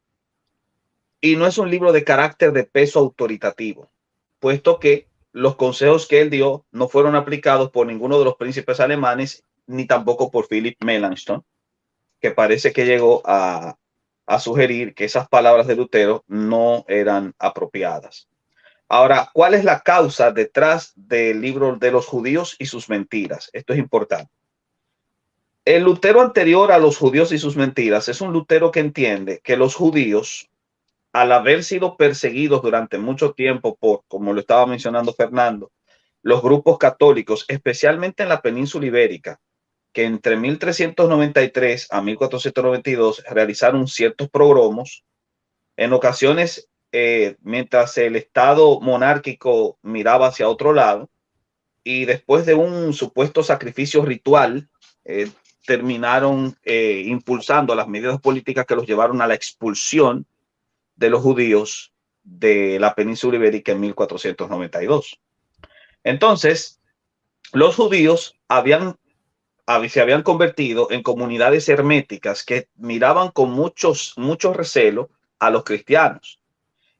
y no es un libro de carácter de peso autoritativo, puesto que los consejos que él dio no fueron aplicados por ninguno de los príncipes alemanes, ni tampoco por Philipp Melanchthon, que parece que llegó a sugerir que esas palabras de Lutero no eran apropiadas. Ahora, ¿cuál es la causa detrás del libro de los judíos y sus mentiras? Esto es importante. El Lutero anterior a los judíos y sus mentiras es un Lutero que entiende que los judíos, al haber sido perseguidos durante mucho tiempo por, como lo estaba mencionando Fernando, los grupos católicos, especialmente en la península ibérica, que entre 1393 a 1492 realizaron ciertos progromos, en ocasiones mientras el Estado monárquico miraba hacia otro lado, y después de un supuesto sacrificio ritual, terminaron impulsando las medidas políticas que los llevaron a la expulsión de los judíos de la península ibérica en 1492. Entonces, los judíos habían se habían convertido en comunidades herméticas que miraban con mucho recelo a los cristianos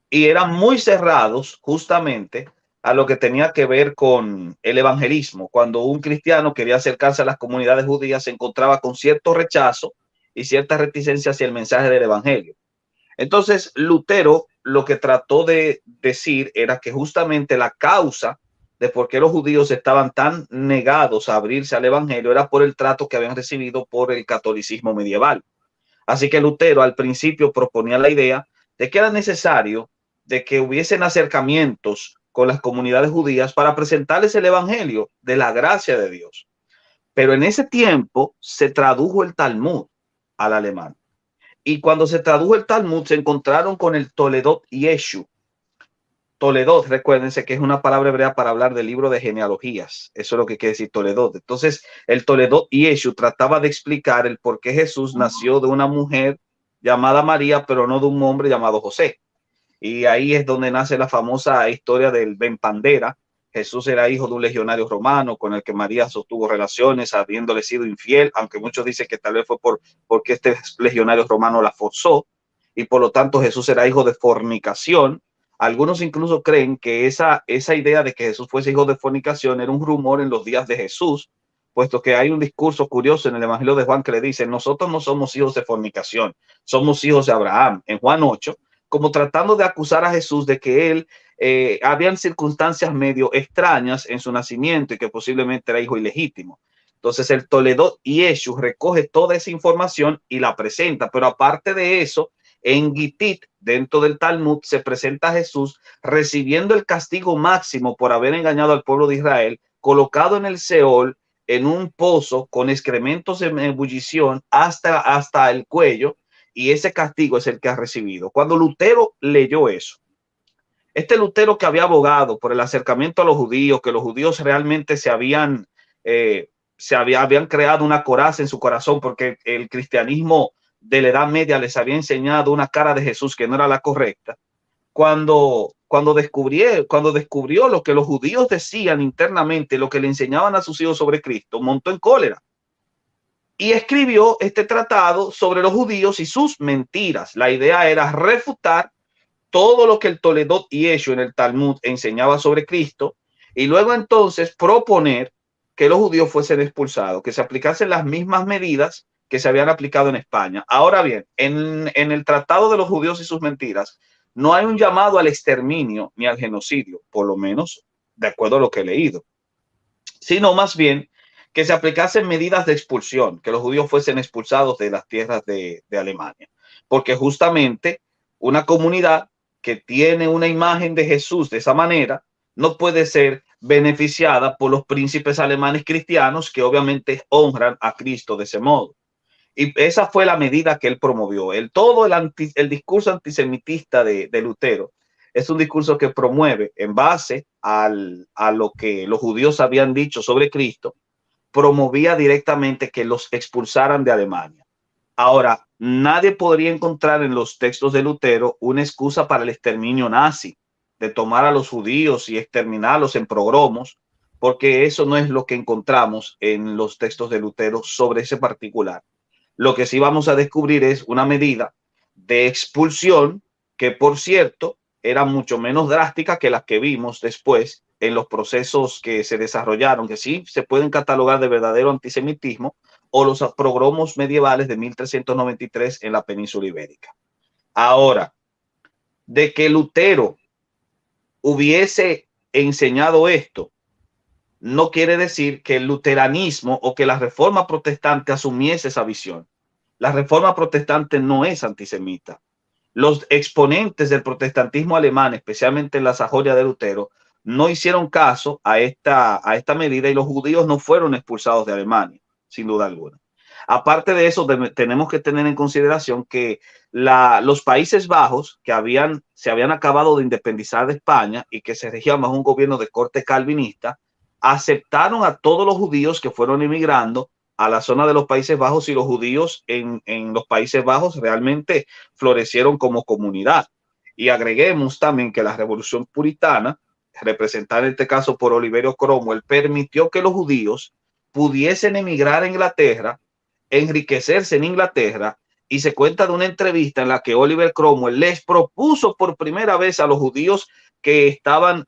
y eran muy cerrados justamente a lo que tenía que ver con el evangelismo. Cuando un cristiano quería acercarse a las comunidades judías, se encontraba con cierto rechazo y cierta reticencia hacia el mensaje del evangelio. Entonces, Lutero lo que trató de decir era que justamente la causa de por qué los judíos estaban tan negados a abrirse al evangelio era por el trato que habían recibido por el catolicismo medieval. Así que Lutero al principio proponía la idea de que era necesario de que hubiesen acercamientos con las comunidades judías para presentarles el evangelio de la gracia de Dios. Pero en ese tiempo se tradujo el Talmud al alemán. Y cuando se tradujo el Talmud, se encontraron con el Toledot Yeshu. Toledot, recuérdense que es una palabra hebrea para hablar del libro de genealogías. Eso es lo que quiere decir Toledot. Entonces, el Toledot Yeshu trataba de explicar el por qué Jesús nació de una mujer llamada María, pero no de un hombre llamado José. Y ahí es donde nace la famosa historia del Ben Pandera. Jesús era hijo de un legionario romano con el que María sostuvo relaciones, habiéndole sido infiel, aunque muchos dicen que tal vez fue porque este legionario romano la forzó, y por lo tanto Jesús era hijo de fornicación. Algunos incluso creen que esa idea de que Jesús fuese hijo de fornicación era un rumor en los días de Jesús, puesto que hay un discurso curioso en el Evangelio de Juan que le dice: nosotros no somos hijos de fornicación, somos hijos de Abraham, en Juan 8, como tratando de acusar a Jesús de que él habían circunstancias medio extrañas en su nacimiento y que posiblemente era hijo ilegítimo. Entonces el Toledot Yeshu recoge toda esa información y la presenta, pero aparte de eso, en Gitit, dentro del Talmud, se presenta a Jesús recibiendo el castigo máximo por haber engañado al pueblo de Israel, colocado en el Seol, en un pozo con excrementos en ebullición hasta el cuello, y ese castigo es el que ha recibido. Cuando Lutero leyó eso, este Lutero que había abogado por el acercamiento a los judíos, que los judíos realmente habían creado una coraza en su corazón porque el cristianismo de la Edad Media les había enseñado una cara de Jesús que no era la correcta. Cuando descubrió lo que los judíos decían internamente, lo que le enseñaban a sus hijos sobre Cristo, montó en cólera y escribió este tratado sobre los judíos y sus mentiras. La idea era refutar todo lo que el Toledot Yeshu en el Talmud enseñaba sobre Cristo, y luego entonces proponer que los judíos fuesen expulsados, que se aplicasen las mismas medidas que se habían aplicado en España. Ahora bien, en el Tratado de los Judíos y sus Mentiras no hay un llamado al exterminio ni al genocidio, por lo menos de acuerdo a lo que he leído, sino más bien que se aplicasen medidas de expulsión, que los judíos fuesen expulsados de las tierras de Alemania, porque justamente una comunidad que tiene una imagen de Jesús de esa manera no puede ser beneficiada por los príncipes alemanes cristianos que obviamente honran a Cristo de ese modo. Y esa fue la medida que él promovió. Todo el discurso antisemitista de Lutero es un discurso que promueve en base a lo que los judíos habían dicho sobre Cristo, promovía directamente que los expulsaran de Alemania. Ahora, nadie podría encontrar en los textos de Lutero una excusa para el exterminio nazi, de tomar a los judíos y exterminarlos en pogromos, porque eso no es lo que encontramos en los textos de Lutero sobre ese particular. Lo que sí vamos a descubrir es una medida de expulsión que, por cierto, era mucho menos drástica que las que vimos después en los procesos que se desarrollaron, que sí se pueden catalogar de verdadero antisemitismo, o los pogromos medievales de 1393 en la península ibérica. Ahora, de que Lutero hubiese enseñado esto, no quiere decir que el luteranismo o que la reforma protestante asumiese esa visión. La reforma protestante no es antisemita. Los exponentes del protestantismo alemán, especialmente en la Sajonia de Lutero, no hicieron caso a esta medida, y los judíos no fueron expulsados de Alemania, sin duda alguna. Aparte de eso, tenemos que tener en consideración que los Países Bajos, que se habían acabado de independizar de España y que se regían bajo un gobierno de corte calvinista, aceptaron a todos los judíos que fueron emigrando a la zona de los Países Bajos, y los judíos en los Países Bajos realmente florecieron como comunidad. Y agreguemos también que la Revolución Puritana, representada en este caso por Oliverio Cromwell, permitió que los judíos pudiesen emigrar a Inglaterra, enriquecerse en Inglaterra, y se cuenta de una entrevista en la que Oliver Cromwell les propuso por primera vez a los judíos que estaban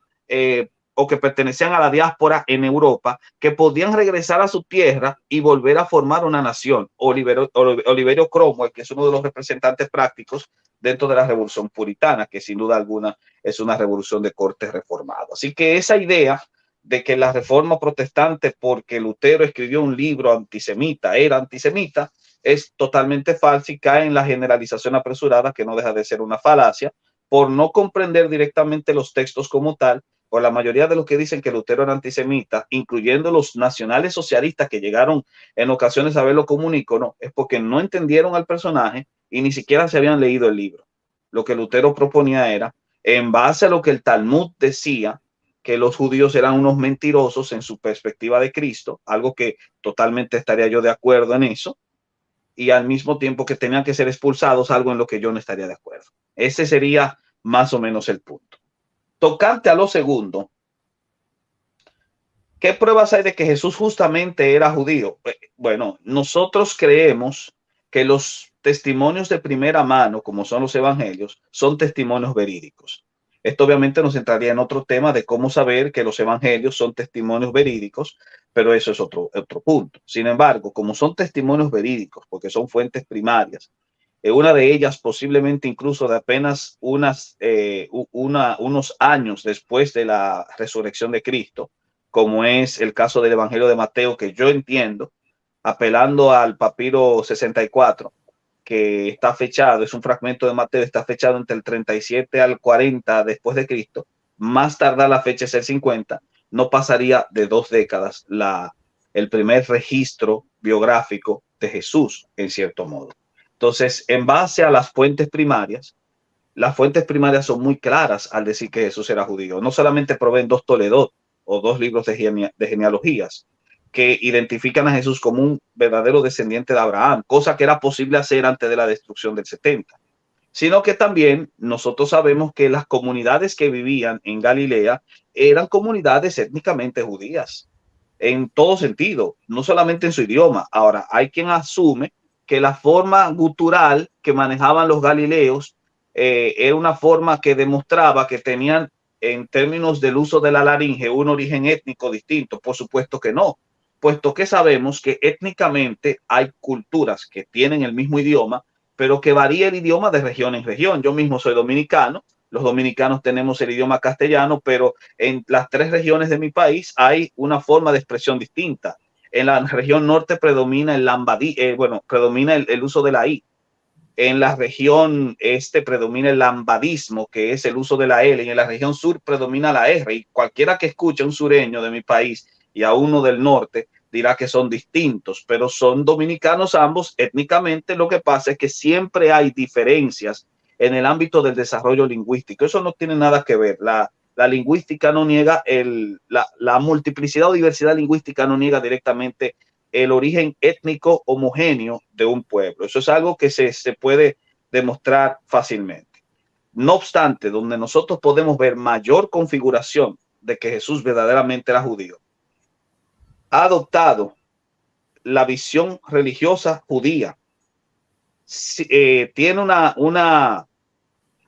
o que pertenecían a la diáspora en Europa, que podían regresar a su tierra y volver a formar una nación. Oliverio Cromwell, que es uno de los representantes prácticos dentro de la revolución puritana, que sin duda alguna es una revolución de corte reformado. Así que esa idea de que la reforma protestante, porque Lutero escribió un libro antisemita, era antisemita, es totalmente falsa y cae en la generalización apresurada, que no deja de ser una falacia, por no comprender directamente los textos como tal. Por la mayoría de los que dicen que Lutero era antisemita, incluyendo los nacionales socialistas que llegaron en ocasiones a verlo como un ícono, es porque no entendieron al personaje y ni siquiera se habían leído el libro. Lo que Lutero proponía era, en base a lo que el Talmud decía, que los judíos eran unos mentirosos en su perspectiva de Cristo, algo que totalmente estaría yo de acuerdo en eso, y al mismo tiempo que tenían que ser expulsados, algo en lo que yo no estaría de acuerdo. Ese sería más o menos el punto. Tocante a lo segundo, ¿qué pruebas hay de que Jesús justamente era judío? Bueno, nosotros creemos que los testimonios de primera mano, como son los evangelios, son testimonios verídicos. Esto obviamente nos entraría en otro tema de cómo saber que los evangelios son testimonios verídicos, pero eso es otro punto. Sin embargo, como son testimonios verídicos, porque son fuentes primarias, una de ellas posiblemente incluso de apenas unos años después de la resurrección de Cristo, como es el caso del Evangelio de Mateo, que yo entiendo, apelando al papiro 64, que está fechado, es un fragmento de Mateo, está fechado entre el 37 al 40 después de Cristo, más tardar la fecha es el 50, no pasaría de 2 décadas el primer registro biográfico de Jesús, en cierto modo. Entonces, en base a las fuentes primarias son muy claras al decir que Jesús era judío. No solamente proveen 2 Toledot o 2 libros de genealogías que identifican a Jesús como un verdadero descendiente de Abraham, cosa que era posible hacer antes de la destrucción del 70, sino que también nosotros sabemos que las comunidades que vivían en Galilea eran comunidades étnicamente judías, en todo sentido, no solamente en su idioma. Ahora, hay quien asume que la forma gutural que manejaban los galileos era una forma que demostraba que tenían, en términos del uso de la laringe, un origen étnico distinto. Por supuesto que no, puesto que sabemos que étnicamente hay culturas que tienen el mismo idioma, pero que varía el idioma de región en región. Yo mismo soy dominicano, los dominicanos tenemos el idioma castellano, pero en las 3 regiones de mi país hay una forma de expresión distinta. En la región norte predomina predomina el uso de la I. En la región este predomina el lambadismo, que es el uso de la L, y en la región sur predomina la R. Y cualquiera que escuche a un sureño de mi país y a uno del norte dirá que son distintos, pero son dominicanos ambos étnicamente. Lo que pasa es que siempre hay diferencias en el ámbito del desarrollo lingüístico. Eso no tiene nada que ver. La lingüística no niega la multiplicidad o diversidad lingüística, no niega directamente el origen étnico homogéneo de un pueblo. Eso es algo que se puede demostrar fácilmente. No obstante, donde nosotros podemos ver mayor configuración de que Jesús verdaderamente era judío, ha adoptado la visión religiosa judía. Tiene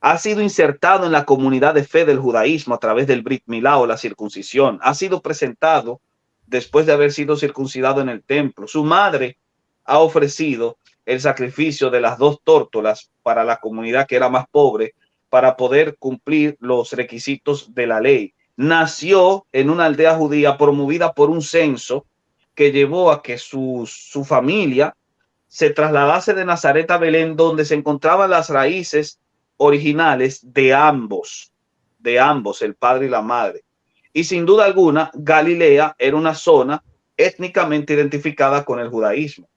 ha sido insertado en la comunidad de fe del judaísmo a través del Brit Milá o la circuncisión. Ha sido presentado después de haber sido circuncidado en el templo. Su madre ha ofrecido el sacrificio de las 2 tórtolas para la comunidad que era más pobre, para poder cumplir los requisitos de la ley. Nació en una aldea judía promovida por un censo que llevó a que su familia se trasladase de Nazaret a Belén, donde se encontraban las raíces originales de ambos, el padre y la madre. Y sin duda alguna, Galilea era una zona étnicamente identificada con el judaísmo,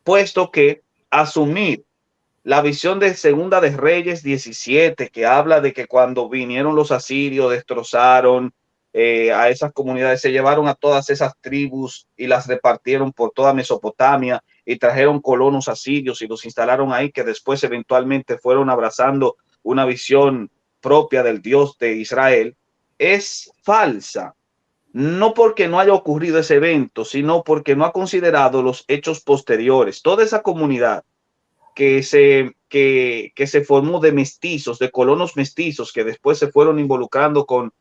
puesto que asumir la visión de Segunda de Reyes 17, que habla de que cuando vinieron los asirios destrozaron a esas comunidades, se llevaron a todas esas tribus y las repartieron por toda Mesopotamia y trajeron colonos asirios y los instalaron ahí, que después eventualmente fueron abrazando una visión propia del Dios de Israel, es falsa. no porque no haya ocurrido ese evento, sino porque no ha considerado los hechos posteriores. Toda esa comunidad que se formó de mestizos, de colonos mestizos, que después se fueron involucrando con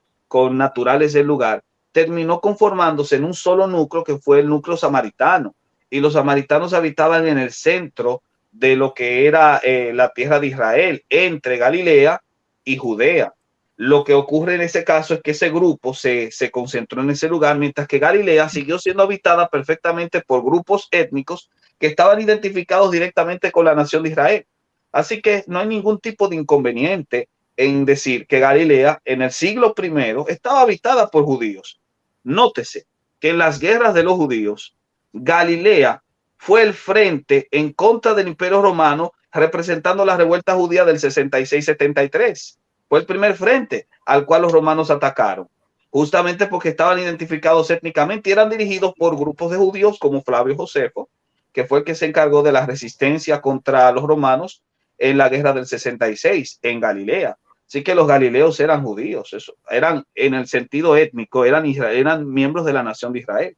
naturales del lugar, terminó conformándose en un solo núcleo, que fue el núcleo samaritano. Y los samaritanos habitaban en el centro de lo que era la tierra de Israel, entre Galilea y Judea. Lo que ocurre en ese caso es que ese grupo se concentró en ese lugar, mientras que Galilea siguió siendo habitada perfectamente por grupos étnicos que estaban identificados directamente con la nación de Israel. Así que no hay ningún tipo de inconveniente en decir que Galilea en el siglo I estaba habitada por judíos. Nótese que en las guerras de los judíos, Galilea fue el frente en contra del Imperio Romano, representando la revuelta judía del 66-73. Fue el primer frente al cual los romanos atacaron, justamente porque estaban identificados étnicamente y eran dirigidos por grupos de judíos como Flavio Josefo, que fue el que se encargó de la resistencia contra los romanos en la guerra del 66 en Galilea. Así que los galileos eran judíos, eso, eran en el sentido étnico, eran miembros de la nación de Israel.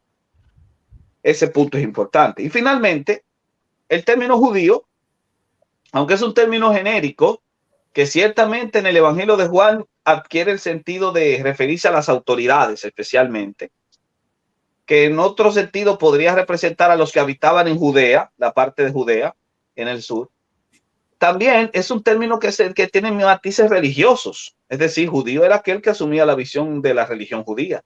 Ese punto es importante. Y finalmente, el término judío, aunque es un término genérico, que ciertamente en el Evangelio de Juan adquiere el sentido de referirse a las autoridades especialmente, que en otro sentido podría representar a los que habitaban en Judea, la parte de Judea, en el sur. También es un término que tiene matices religiosos, es decir, judío era aquel que asumía la visión de la religión judía,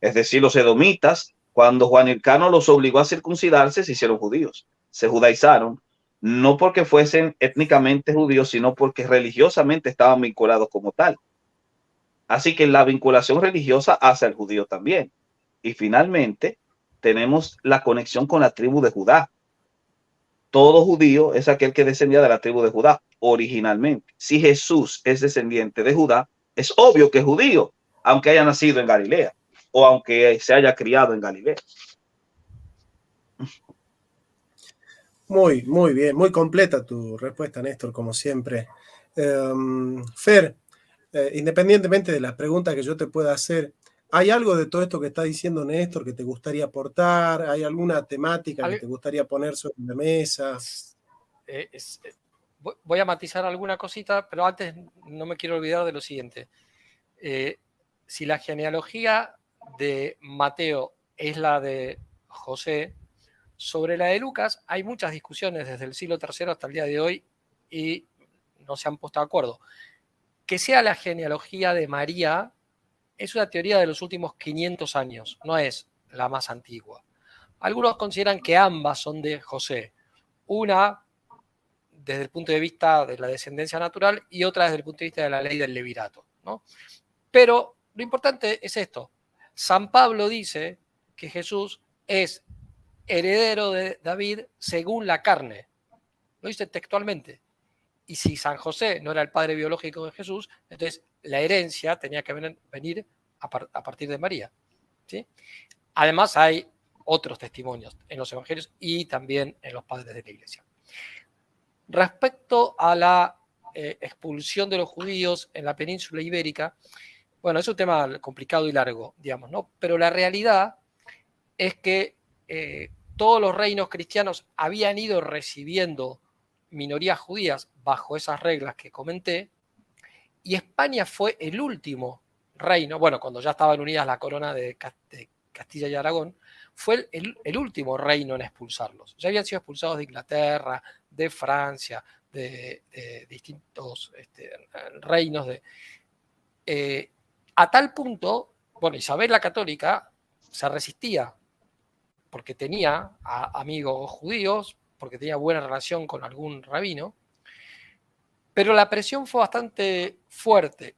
es decir, los edomitas, cuando Juan Hircano los obligó a circuncidarse, se hicieron judíos, se judaizaron, no porque fuesen étnicamente judíos, sino porque religiosamente estaban vinculados como tal. Así que la vinculación religiosa hace al judío también. Y finalmente tenemos la conexión con la tribu de Judá. Todo judío es aquel que descendía de la tribu de Judá originalmente. Si Jesús es descendiente de Judá, es obvio que es judío, aunque haya nacido en Galilea o aunque se haya criado en Galilea. Muy bien, muy completa tu respuesta, Néstor, como siempre. Fer, independientemente de las preguntas que yo te pueda hacer, ¿hay algo de todo esto que está diciendo Néstor que te gustaría aportar? ¿Hay alguna temática que te gustaría poner sobre la mesa? Voy a matizar alguna cosita, pero antes no me quiero olvidar de lo siguiente. Si la genealogía de Mateo es la de José, sobre la de Lucas hay muchas discusiones desde el siglo III hasta el día de hoy y no se han puesto de acuerdo. Que sea la genealogía de María es una teoría de los últimos 500 años, no es la más antigua. Algunos consideran que ambas son de José. Una desde el punto de vista de la descendencia natural y otra desde el punto de vista de la ley del levirato, ¿no? Pero lo importante es esto. San Pablo dice que Jesús es heredero de David según la carne. Lo dice textualmente. Y si San José no era el padre biológico de Jesús, entonces la herencia tenía que venir a partir de María, ¿sí? Además hay otros testimonios en los evangelios y también en los padres de la iglesia. Respecto a la expulsión de los judíos en la península ibérica, bueno, es un tema complicado y largo, digamos, ¿no? Pero la realidad es que todos los reinos cristianos habían ido recibiendo minorías judías bajo esas reglas que comenté, y España fue el último reino, bueno, cuando ya estaban unidas la corona de Castilla y Aragón, fue el último reino en expulsarlos. Ya habían sido expulsados de Inglaterra, de Francia, de distintos reinos. A tal punto, bueno, Isabel la Católica se resistía porque tenía amigos judíos, porque tenía buena relación con algún rabino, pero la presión fue bastante fuerte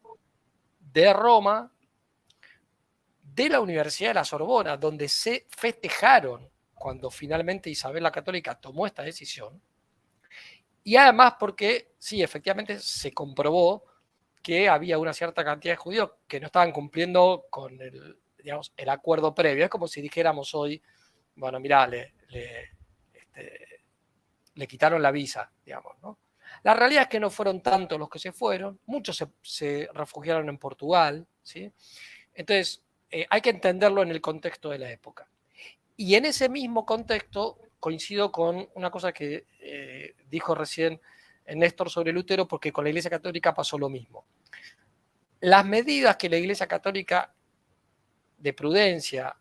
de Roma, de la Universidad de la Sorbona, donde se festejaron cuando finalmente Isabel la Católica tomó esta decisión, y además porque, sí, efectivamente se comprobó que había una cierta cantidad de judíos que no estaban cumpliendo con el acuerdo previo. Es como si dijéramos hoy, bueno, mirá, le quitaron la visa, digamos, ¿no? La realidad es que no fueron tantos los que se fueron, muchos se refugiaron en Portugal, ¿sí? Entonces, hay que entenderlo en el contexto de la época. Y en ese mismo contexto coincido con una cosa que dijo recién Néstor sobre Lutero, porque con la Iglesia Católica pasó lo mismo. Las medidas que la Iglesia Católica de prudencia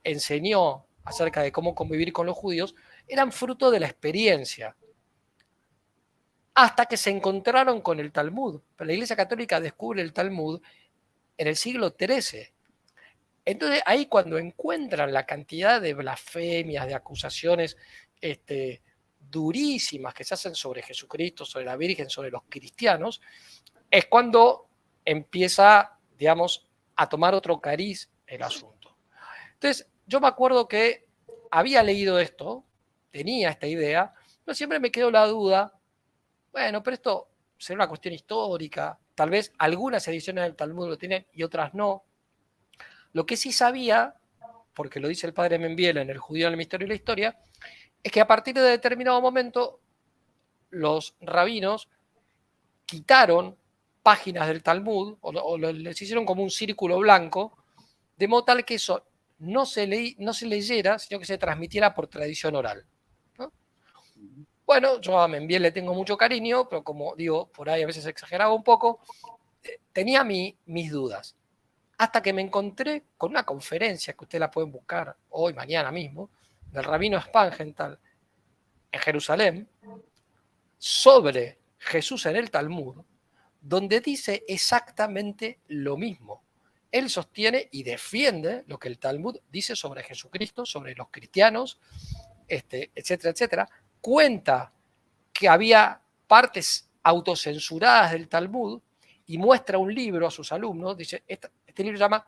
enseñó acerca de cómo convivir con los judíos eran fruto de la experiencia, hasta que se encontraron con el Talmud. Pero la Iglesia Católica descubre el Talmud en el siglo XIII. Entonces ahí cuando encuentran la cantidad de blasfemias, de acusaciones durísimas que se hacen sobre Jesucristo, sobre la Virgen, sobre los cristianos, es cuando empieza, digamos, a tomar otro cariz el asunto. Entonces yo me acuerdo que había leído esto, tenía esta idea, pero siempre me quedó la duda, bueno, pero esto será una cuestión histórica, tal vez algunas ediciones del Talmud lo tienen y otras no. Lo que sí sabía, porque lo dice el padre Membiel en El judío en el misterio y la historia, es que a partir de determinado momento los rabinos quitaron páginas del Talmud o les hicieron como un círculo blanco, de modo tal que eso no se leyera, sino que se transmitiera por tradición oral, ¿no? Bueno, yo a Membiel le tengo mucho cariño, pero como digo, por ahí a veces exageraba un poco, tenía mis dudas. Hasta que me encontré con una conferencia, que ustedes la pueden buscar hoy, mañana mismo, del rabino Spangenthal en Jerusalén, sobre Jesús en el Talmud, donde dice exactamente lo mismo. Él sostiene y defiende lo que el Talmud dice sobre Jesucristo, sobre los cristianos, etcétera, etcétera. Cuenta que había partes autocensuradas del Talmud y muestra un libro a sus alumnos, dice, este libro se llama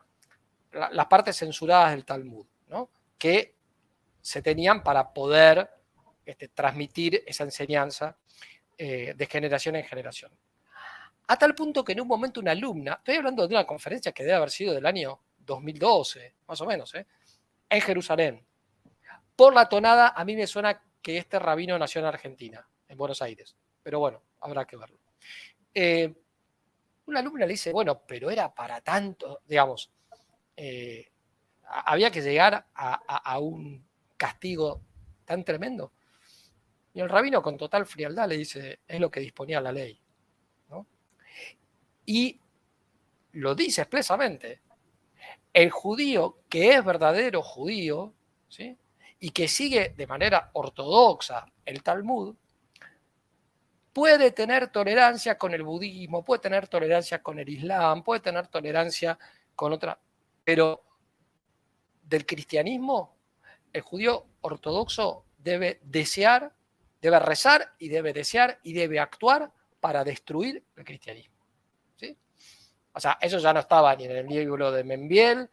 Las partes censuradas del Talmud, ¿no? Que se tenían para poder transmitir esa enseñanza de generación en generación. A tal punto que en un momento una alumna, estoy hablando de una conferencia que debe haber sido del año 2012, más o menos, en Jerusalén. Por la tonada, a mí me suena que este rabino nació en Argentina, en Buenos Aires, pero bueno, habrá que verlo. Una alumna le dice, bueno, pero era para tanto, digamos, había que llegar a un castigo tan tremendo. Y el rabino con total frialdad le dice, es lo que disponía la ley, ¿no? Y lo dice expresamente, el judío que es verdadero judío, ¿sí?, y que sigue de manera ortodoxa el Talmud, puede tener tolerancia con el budismo, puede tener tolerancia con el islam, puede tener tolerancia con otra, pero del cristianismo, el judío ortodoxo debe desear, debe rezar y debe desear y debe actuar para destruir el cristianismo, ¿sí? O sea, eso ya no estaba ni en el libro de Membiel,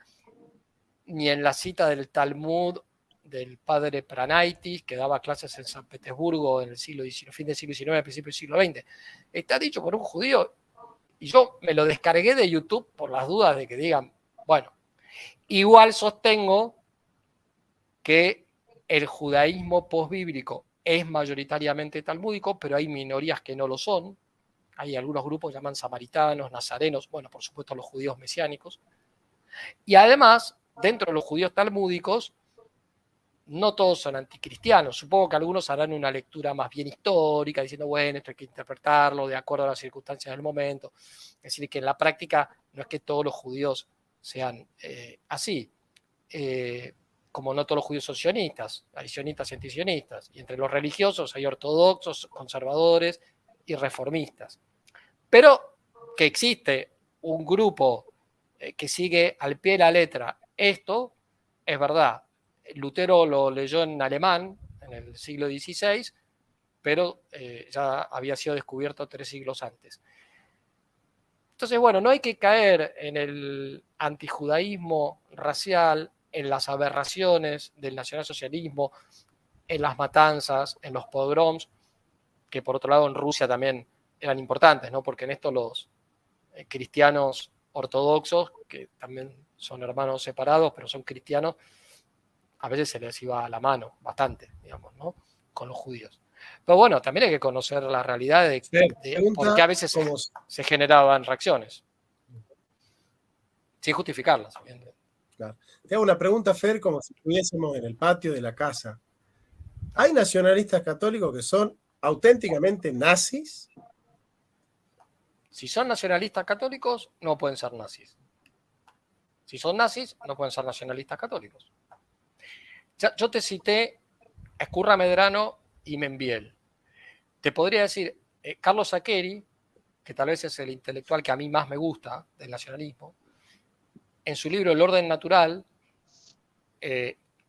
ni en la cita del Talmud del padre Pranaitis, que daba clases en San Petersburgo en el siglo XIX, fin del siglo XIX, principio del siglo XX. Está dicho por un judío, y yo me lo descargué de YouTube por las dudas de que digan, bueno, igual sostengo que el judaísmo posbíblico es mayoritariamente talmúdico, pero hay minorías que no lo son. Hay algunos grupos que llaman samaritanos, nazarenos, bueno, por supuesto los judíos mesiánicos. Y además, dentro de los judíos talmúdicos, no todos son anticristianos. Supongo que algunos harán una lectura más bien histórica, diciendo, bueno, esto hay que interpretarlo de acuerdo a las circunstancias del momento. Es decir, que en la práctica no es que todos los judíos sean así. Como no todos los judíos son sionistas, hay sionistas y antisionistas. Y entre los religiosos hay ortodoxos, conservadores y reformistas. Pero que existe un grupo que sigue al pie de la letra esto, es verdad. Lutero lo leyó en alemán en el siglo XVI, pero ya había sido descubierto 3 siglos antes. Entonces, bueno, no hay que caer en el antijudaísmo racial, en las aberraciones del nacionalsocialismo, en las matanzas, en los pogroms, que por otro lado en Rusia también eran importantes, ¿no? Porque en esto los cristianos ortodoxos, que también son hermanos separados, pero son cristianos, a veces se les iba a la mano bastante, digamos, ¿no?, con los judíos. Pero bueno, también hay que conocer la realidad de por qué a veces se generaban reacciones. sin justificarlas. Claro. Te hago una pregunta, Fer, como si estuviésemos en el patio de la casa. ¿Hay nacionalistas católicos que son auténticamente nazis? Si son nacionalistas católicos, no pueden ser nazis. Si son nazis, no pueden ser nacionalistas católicos. Yo te cité a Ezcurra Medrano y Membiel. Te podría decir, Carlos Sakeri, que tal vez es el intelectual que a mí más me gusta del nacionalismo, en su libro El orden natural,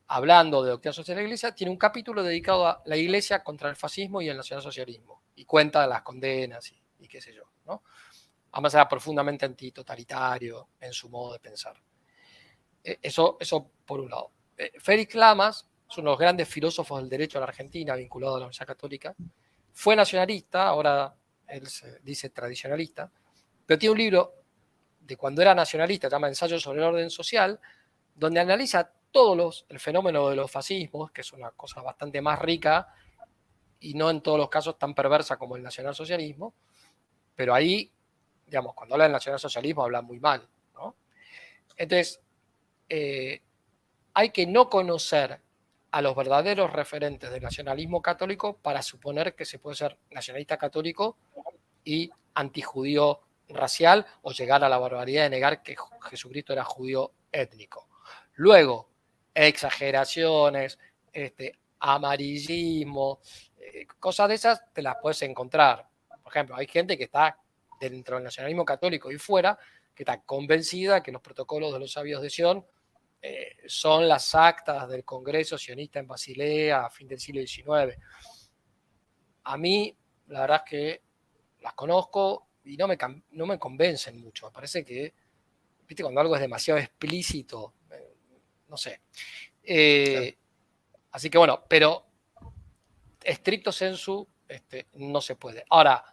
hablando de doctrina social de la Iglesia, tiene un capítulo dedicado a la Iglesia contra el fascismo y el nacionalsocialismo, y cuenta las condenas y qué sé yo, ¿no? Además era profundamente antitotalitario en su modo de pensar. Eso por un lado. Félix Lamas es uno de los grandes filósofos del derecho a la Argentina, vinculado a la Universidad Católica. Fue nacionalista, ahora él se dice tradicionalista, pero tiene un libro de cuando era nacionalista, se llama Ensayo sobre el orden social, donde analiza el fenómeno de los fascismos, que es una cosa bastante más rica y no en todos los casos tan perversa como el nacionalsocialismo, pero ahí, digamos, cuando habla del nacionalsocialismo habla muy mal, ¿no? Entonces, hay que no conocer a los verdaderos referentes del nacionalismo católico para suponer que se puede ser nacionalista católico y antijudío racial o llegar a la barbaridad de negar que Jesucristo era judío étnico. Luego, exageraciones, amarillismo, cosas de esas te las puedes encontrar. Por ejemplo, hay gente que está dentro del nacionalismo católico y fuera, que está convencida que los protocolos de los sabios de Sion son las actas del Congreso sionista en Basilea a fin del siglo XIX. A mí, la verdad es que las conozco y no me convencen mucho. Me parece que, viste, cuando algo es demasiado explícito, no sé. Claro. Así que bueno, pero estricto sensu no se puede. Ahora,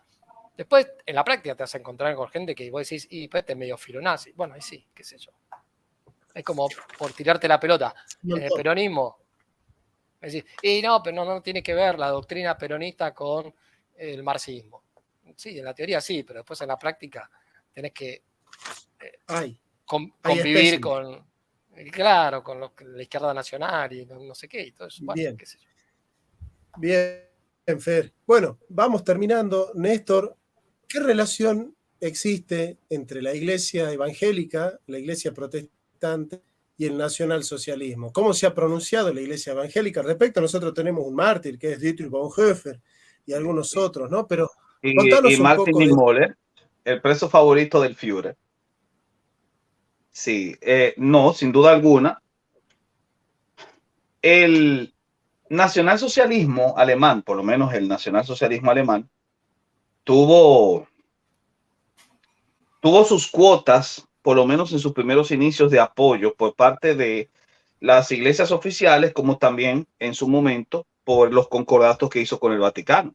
después en la práctica te vas a encontrar con gente que vos decís, y pues este es medio filonazi. Bueno, ahí sí, qué sé yo. Es como por tirarte la pelota. En el peronismo, decís, y no, pero no tiene que ver la doctrina peronista con el marxismo. Sí, en la teoría sí, pero después en la práctica tenés que convivir con, claro, con la izquierda nacional y no sé qué, y todo eso. Bueno, bien. Qué sé yo. Bien, Fer. Bueno, vamos terminando. Néstor, ¿qué relación existe entre la iglesia evangélica, la iglesia protestante y el nacionalsocialismo? ¿Cómo se ha pronunciado la iglesia evangélica? Respecto, nosotros tenemos un mártir que es Dietrich Bonhoeffer y algunos otros, ¿no? Pero contanos un Martin poco de... Niemöller, el preso favorito del Führer. Sí, no, sin duda alguna. El nacionalsocialismo alemán, por lo menos el nacionalsocialismo alemán, tuvo sus cuotas, por lo menos en sus primeros inicios, de apoyo por parte de las iglesias oficiales, como también en su momento por los concordatos que hizo con el Vaticano.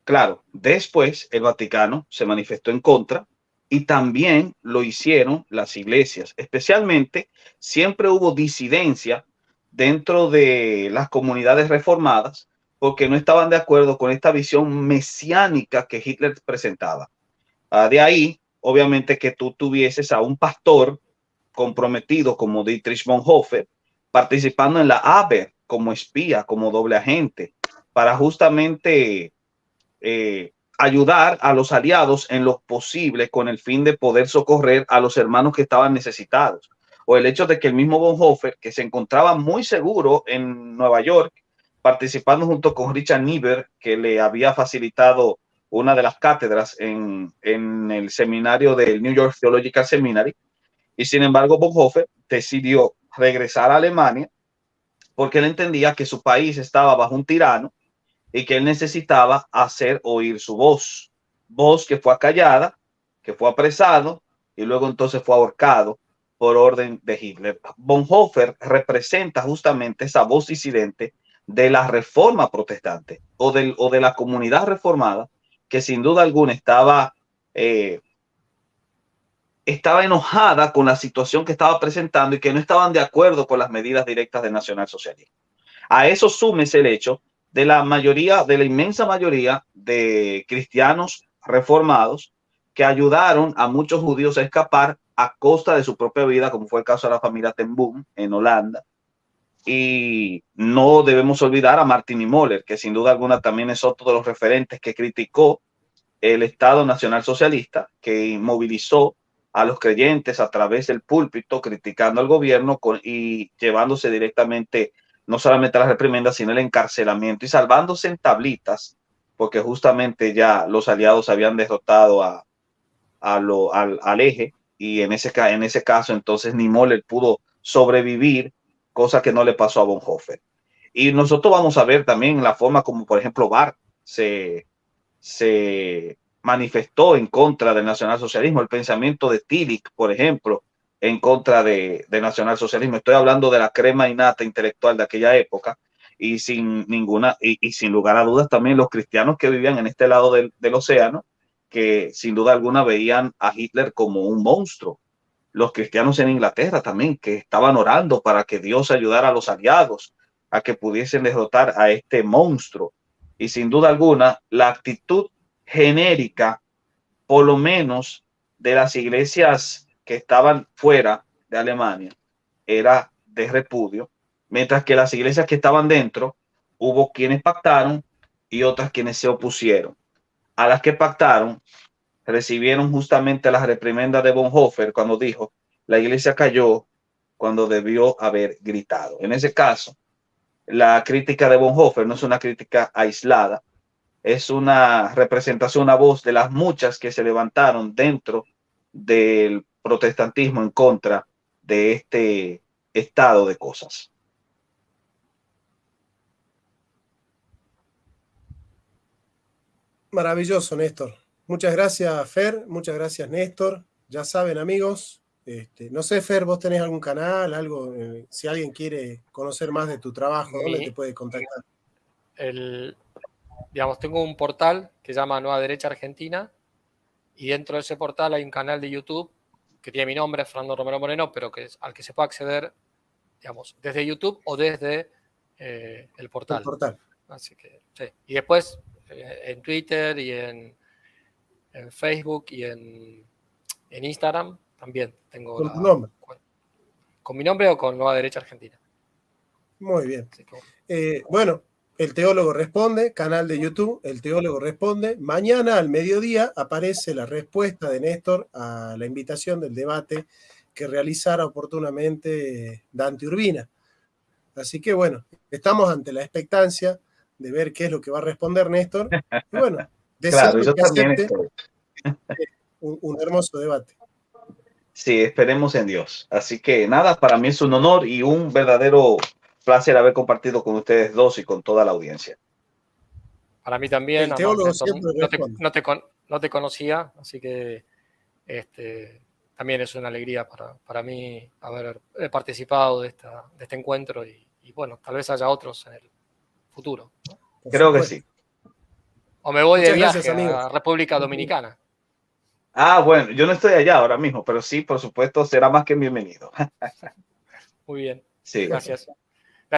Claro, después el Vaticano se manifestó en contra y también lo hicieron las iglesias. Especialmente, siempre hubo disidencia dentro de las comunidades reformadas porque no estaban de acuerdo con esta visión mesiánica que Hitler presentaba. De ahí, obviamente, que tú tuvieses a un pastor comprometido como Dietrich Bonhoeffer participando en la Abwehr como espía, como doble agente, para justamente ayudar a los aliados en lo posible con el fin de poder socorrer a los hermanos que estaban necesitados. O el hecho de que el mismo Bonhoeffer, que se encontraba muy seguro en Nueva York, participando junto con Richard Niebuhr, que le había facilitado una de las cátedras en el seminario del New York Theological Seminary, y sin embargo Bonhoeffer decidió regresar a Alemania porque él entendía que su país estaba bajo un tirano y que él necesitaba hacer oír su voz que fue acallada, que fue apresado y luego entonces fue ahorcado por orden de Hitler. Bonhoeffer representa justamente esa voz disidente de la reforma protestante o de la comunidad reformada que sin duda alguna estaba enojada con la situación que estaba presentando y que no estaban de acuerdo con las medidas directas del nacionalsocialismo. A eso súmese el hecho de la inmensa mayoría de cristianos reformados que ayudaron a muchos judíos a escapar a costa de su propia vida, como fue el caso de la familia Ten Boom en Holanda. Y no debemos olvidar a Martin Niemöller, que sin duda alguna también es otro de los referentes que criticó el Estado Nacional Socialista, que movilizó a los creyentes a través del púlpito, criticando al gobierno y llevándose directamente no solamente a las reprimendas, sino el encarcelamiento y salvándose en tablitas, porque justamente ya los aliados habían derrotado al eje, y en ese caso entonces Niemöller pudo sobrevivir, cosa que no le pasó a Bonhoeffer. Y nosotros vamos a ver también la forma como, por ejemplo, Barth se manifestó en contra del nacionalsocialismo, el pensamiento de Tillich, por ejemplo, en contra del nacionalsocialismo. Estoy hablando de la crema innata intelectual de aquella época, y sin lugar a dudas también los cristianos que vivían en este lado del océano, que sin duda alguna veían a Hitler como un monstruo. Los cristianos en Inglaterra también, que estaban orando para que Dios ayudara a los aliados a que pudiesen derrotar a este monstruo. Y sin duda alguna, la actitud genérica, por lo menos de las iglesias que estaban fuera de Alemania, era de repudio, mientras que las iglesias que estaban dentro, hubo quienes pactaron y otras quienes se opusieron. A las que pactaron, recibieron justamente las reprimendas de Bonhoeffer cuando dijo: la iglesia cayó cuando debió haber gritado. En ese caso, la crítica de Bonhoeffer no es una crítica aislada, es una representación, una voz de las muchas que se levantaron dentro del protestantismo en contra de este estado de cosas. Maravilloso, Néstor. Muchas gracias, Fer. Muchas gracias, Néstor. Ya saben, amigos. No sé, Fer, vos tenés algún canal, algo, si alguien quiere conocer más de tu trabajo, ¿dónde te puede contactar? Digamos, tengo un portal que se llama Nueva Derecha Argentina, y dentro de ese portal hay un canal de YouTube que tiene mi nombre, Fernando Romero Moreno, pero al que se puede acceder, digamos, desde YouTube o desde el portal. Así que, sí. Y después en Twitter y en Facebook y en Instagram también tengo. ¿Con tu nombre? ¿Con mi nombre o con Nueva Derecha Argentina? Muy bien. Bueno, El Teólogo Responde, canal de YouTube, El Teólogo Responde. Mañana al mediodía aparece la respuesta de Néstor a la invitación del debate que realizara oportunamente Dante Urbina. Así que bueno, estamos ante la expectancia de ver qué es lo que va a responder Néstor. Y bueno, claro, yo que también acepte un hermoso debate. Sí, esperemos en Dios. Así que nada, para mí es un honor y un verdadero placer haber compartido con ustedes dos y con toda la audiencia. Para mí también. El teólogo no te conocía, así que también es una alegría para mí haber participado de este encuentro, y bueno, tal vez haya otros en el futuro, ¿no? Creo que sí. O me voy de viaje a República Dominicana. Ah, bueno, yo no estoy allá ahora mismo, pero sí, por supuesto, será más que bienvenido. Muy bien. Sí. Gracias.